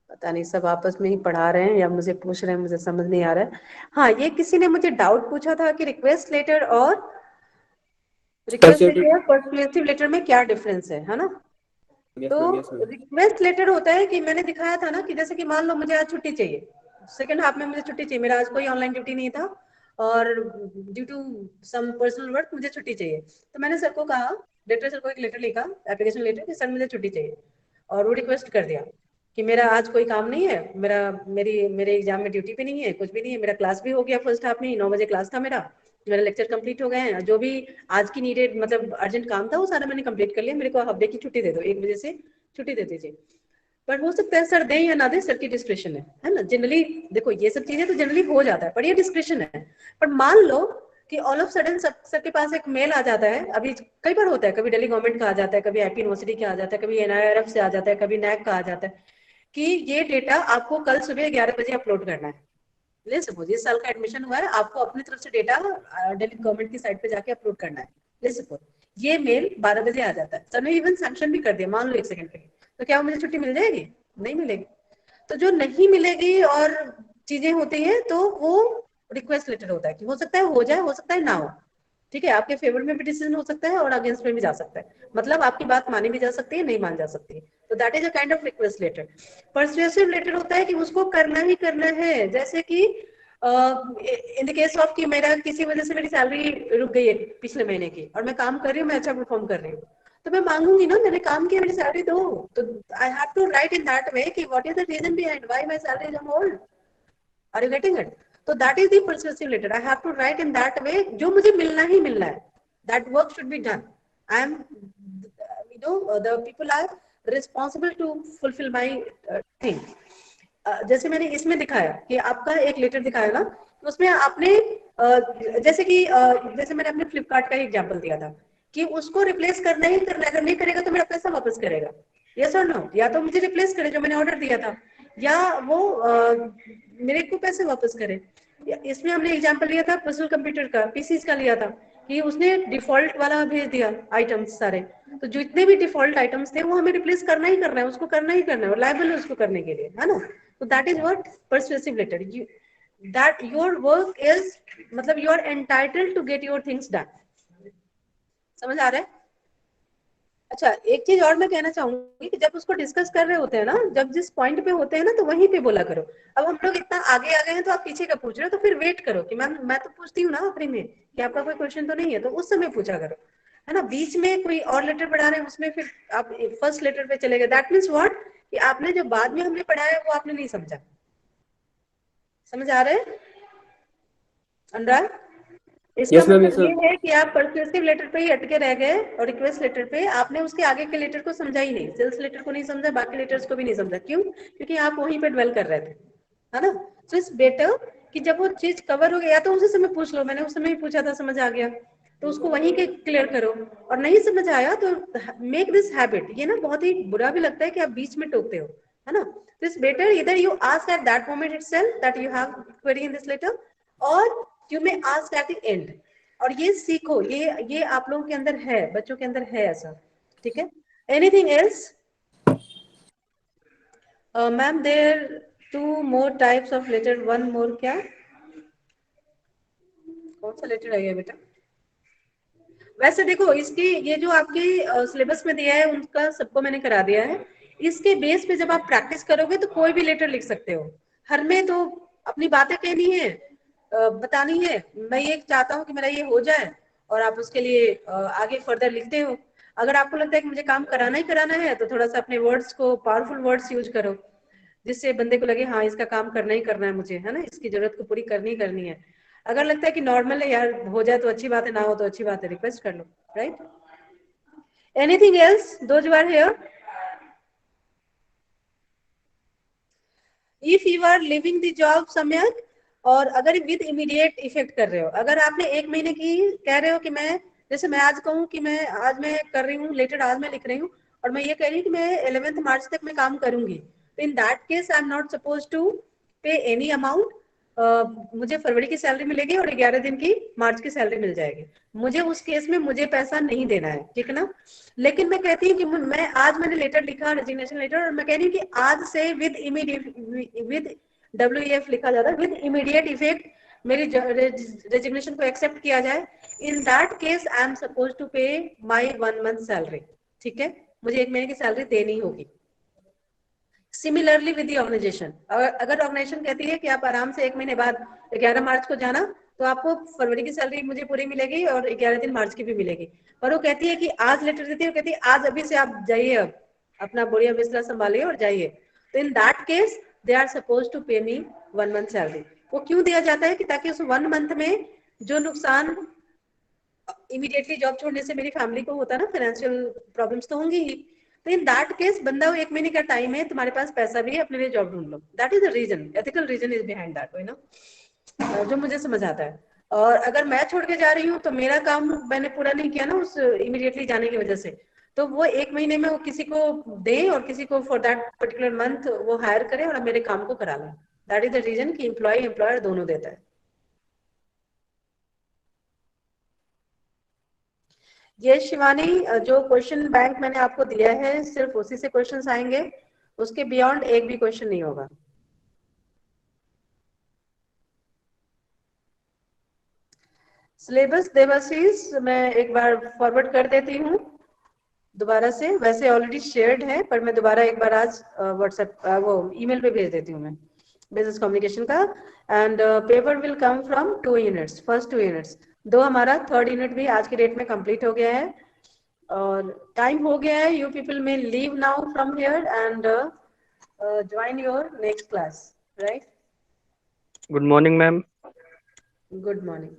पता नहीं सब आपस में ही पढ़ा रहे हैं या मुझे पूछ रहे हैं, मुझे समझ नहीं आ रहा है। हाँ, ये किसी ने मुझे डाउट पूछा था कि रिक्वेस्ट लेटर और पर्सुएसिव लेटर में क्या डिफरेंस है ना। तो रिक्वेस्ट लेटर होता है कि मैंने दिखाया था ना कि जैसे कि मान लो मुझे आज छुट्टी चाहिए, सेकंड हाफ में मुझे छुट्टी चाहिए, मेरा आज कोई ऑनलाइन ड्यूटी नहीं था और due to some personal work मुझे छुट्टी चाहिए, तो मैंने सर को कहा, डायरेक्टर सर को एक लेटर लिखा, एप्लीकेशन लेटर, कि सर मुझे छुट्टी चाहिए, और वो रिक्वेस्ट कर दिया कि मेरा आज कोई काम नहीं है, मेरे एग्जाम में ड्यूटी भी नहीं है, कुछ भी नहीं है, मेरा क्लास भी हो गया, फर्स्ट हाफ में 9 बजे क्लास था मेरा लेक्चर कंप्लीट हो गए हैं, जो भी आज की नीडेड मतलब अर्जेंट काम था वो सारा मैंने कंप्लीट कर लिया, मेरे को हाफ डे की छुट्टी दे दो, 1 बजे से छुट्टी दे दीजिए। पर हो सकता है सर दें या ना दें, सर की डिस्क्रिप्शन है ना। जनरली देखो ये सब चीजें तो जनरली हो जाता है, पर ये डिस्क्रिप्शन है। पर मान लो कि ऑल ऑफ सडन सबके पास एक मेल आ जाता है, अभी कई बार होता है, कभी दिल्ली गवर्नमेंट का आ जाता है, कभी आईपी यूनिवर्सिटी का आ जाता है, कभी एनआईआरएफ से आ जाता है, कभी नैक का आ जाता है कि ये डेटा आपको कल सुबह 11 बजे अपलोड करना है। ले सपोज इस साल का एडमिशन हुआ है, आपको अपनी तरफ से डेटा दिल्ली गवर्नमेंट की साइट पे जाके अपलोड करना है। ले सपोज ये मेल 12 बजे आ जाता है, सर ने इवन सैंक्शन भी कर दिया, मान लो 1 सेकंड के लिए, तो क्या मुझे छुट्टी मिल जाएगी? नहीं मिलेगी। तो जो नहीं मिलेगी और चीजें होती है तो वो रिक्वेस्ट लेटर होता है, कि हो सकता है हो जाए, हो सकता है ना हो, ठीक है। आपके फेवर में भी डिसीजन हो सकता है और अगेंस्ट में भी जा सकता है, मतलब आपकी बात मानी भी जा सकती है, नहीं मान जा सकती है। तो that is a kind of request letter. Persuasive letter होता है कि उसको करना ही करना है, जैसे कि इन द केस ऑफ कि मेरा किसी वजह से मेरी सैलरी रुक गई है पिछले महीने की, और मैं काम कर रही हूँ, मैं अच्छा परफॉर्म कर रही हूँ, तो मैं मांगूंगी ना, मैंने काम किया, मेरी सैलरी दो। तो I have to write in that way कि what is the reason behind why my salary is on hold. Are you getting it? तो that is the persuasive letter. I have to write in that way, जो मुझे मिलना ही मिलना है, that work should be done. I am the people are responsible to fulfil my thing. जैसे मैंने इसमें दिखाया कि आपका एक लेटर दिखाया ना, उसमें आपने जैसे कि जैसे मैंने अपने फ्लिपकार्ट का एग्जांपल दिया था कि उसको रिप्लेस करना ही करना है, अगर नहीं करेगा तो मेरा पैसा वापस करेगा, यस और नो। या तो मुझे रिप्लेस करे जो मैंने ऑर्डर दिया था, या वो मेरे को पैसे वापस करे। इसमें हमने एग्जांपल लिया था पर्सनल कंप्यूटर का, पीसीज का लिया था, कि उसने डिफॉल्ट वाला भेज दिया आइटम्स सारे, तो जितने भी डिफॉल्ट आइटम्स थे वो हमें रिप्लेस करना ही करना है, उसको करना ही करना है, और लायबल है उसको करने के लिए, है ना। तो that is what persuasive letter, that your work is, मतलब you are entitled to get your things done. समझ आ रहा है? अच्छा, एक चीज और मैं कहना चाहूंगी कि जब उसको डिस्कस कर रहे होते हैं ना, जब जिस पॉइंट पे होते हैं ना, तो वहीं पे बोला करो। अब हम लोग इतना आगे आ गए हैं तो आप पीछे का पूछ रहे हो, तो फिर वेट करो कि मैं तो पूछती हूँ ना अपने में कि आपका कोई क्वेश्चन तो नहीं है, तो उस समय पूछा करो, है ना। बीच में कोई और लेटर पढ़ा रहे हैं उसमें फिर आप फर्स्ट लेटर पे चले गए, दैट मीन्स व्हाट, कि आपने जो बाद में हमने पढ़ाया वो आपने नहीं समझा। समझ आ रहा है अनुराग? इसका मतलब ये है कि आप परसुएसिव लेटर पे ही अटके रह गए, और रिक्वेस्ट लेटर पे आपने उसके आगे के लेटर को समझा ही नहीं, सेल्स लेटर को नहीं समझा, बाकी लेटर्स को भी नहीं समझा। क्यों? क्योंकि आप वहीं पे ड्वेल कर रहे थे, है ना। सो इट्स बेटर कि जब वो चीज कवर हो गया तो उसी समय पूछ लो, मैंने उस समय ही पूछा था, समझ आ गया तो उसको वहीं के क्लियर करो, और नहीं समझ आया तो मेक दिस हैबिट। ये ना बहुत ही बुरा भी लगता है कि आप बीच में टोकते हो, है ना। तो इट्स बेटर इधर you ask at that moment itself that you have query in this letter, और you may ask at the end. और ये सीखो, ये आप लोगों के अंदर है, बच्चों के अंदर है ऐसा, ठीक है। Anything else? Ma'am there 2 more types of letter, 1 more क्या, कौन सा लेटर है ये बेटा? वैसे देखो इसकी, ये जो आपके सिलेबस में दिया है उनका सबको मैंने करा दिया है। इसके बेस पे जब आप प्रैक्टिस करोगे तो कोई भी लेटर लिख सकते हो। हर में तो अपनी बातें कहनी है, बतानी है, मैं ये चाहता हूँ कि मेरा ये हो जाए, और आप उसके लिए आगे फर्दर लिखते हो। अगर आपको लगता है कि मुझे काम कराना ही कराना है, तो थोड़ा सा अपने वर्ड्स को, पावरफुल वर्ड्स यूज करो, जिससे बंदे को लगे हाँ इसका काम करना ही करना है मुझे, है ना, इसकी जरूरत को पूरी करनी ही करनी है। अगर लगता है कि नॉर्मल है यार, हो जाए तो अच्छी बात है, ना हो तो अच्छी बात है, रिक्वेस्ट कर लो, right. Anything else those who are here? If you are leaving the job, Samyak, और अगर विद इमीडिएट इफेक्ट कर रहे हो, अगर आपने 1 महीने की कह रहे हो कि मैं, जैसे मैं आज कहूँ कि मैं आज मैं कर रही हूँ लेटर, आज मैं लिख रही हूँ और मैं ये कह रही हूँ कि मैं 11th मार्च तक मैं काम करूंगी, तो in that case I am not suppose to pay any amount. मुझे फरवरी की सैलरी मिलेगी और 11 दिन की मार्च की सैलरी मिल जाएगी, मुझे उस केस में मुझे पैसा नहीं देना है, ठीक है ना। लेकिन मैं कहती हूँ कि मैं आज मैंने लेटर लिखा, रेजिग्नेशन लेटर, और मैं कह रही हूँ कि आज से विद इमीडिएट, विद WEF लिखा जाता है, विद इमीडिएट इफेक्ट मेरी रेजिग्नेशन को एक्सेप्ट किया जाए, in that case I am suppose to pay my 1 month salary, ठीक है, मुझे 1 महीने की सैलरी देनी होगी। सिमिलरली विद द ऑर्गेनाइजेशन, अगर ऑर्गेनाइजेशन कहती है कि आप आराम से 1 महीने बाद 11 मार्च को जाना, तो आपको फरवरी की सैलरी मुझे पूरी मिलेगी और 11 दिन मार्च की भी मिलेगी। पर वो कहती है कि आज लेटर देती है, कहती है आज अभी से आप जाइए, अब अपना बोरिया बिस्तरा संभालिए और जाइए, तो in that case they are suppose to pay me 1 month salary. वो क्यों दिया जाता है कि ताकि उस 1 मंथ में जो नुकसान इमीडिएटली जॉब छोड़ने से मेरी फैमिली को होता है ना, फाइनेंशियल प्रॉब्लम्स तो होंगी ही, तो इन दैट केस बंदा, वो 1 महीने का टाइम है, तुम्हारे पास पैसा भी है, अपने लिए जॉब ढूंढ लो, that is the reason, ethical reason is behind that, you know, जो मुझे समझ आता है। और अगर मैं छोड़ के जा रही हूँ तो मेरा काम मैंने पूरा नहीं किया ना उस इमीडिएटली जाने की वजह से, तो वो 1 महीने में वो किसी को दे और किसी को फॉर दैट पर्टिकुलर मंथ वो हायर करे और मेरे काम को करा ले, दैट इज द रीजन कि एम्प्लॉय एम्प्लॉयर दोनों देता है। ये शिवानी, जो क्वेश्चन बैंक मैंने आपको दिया है सिर्फ उसी से क्वेश्चंस आएंगे, उसके बियॉन्ड एक भी क्वेश्चन नहीं होगा। सिलेबस देवाशीष मैं एक बार फॉरवर्ड कर देती हूँ दोबारा से, वैसे ऑलरेडी शेयर्ड है, पर मैं दोबारा एक बार आज व्हाट्सएप वो ईमेल पे भेज देती हूँ मैं, बिजनेस कम्युनिकेशन का। And paper will come from 2 units, first 2 units, दो हमारा 3rd यूनिट भी आज की डेट में कंप्लीट हो गया है और टाइम हो गया है। You people may leave now from here and join your next class, right? Good morning ma'am. Good morning.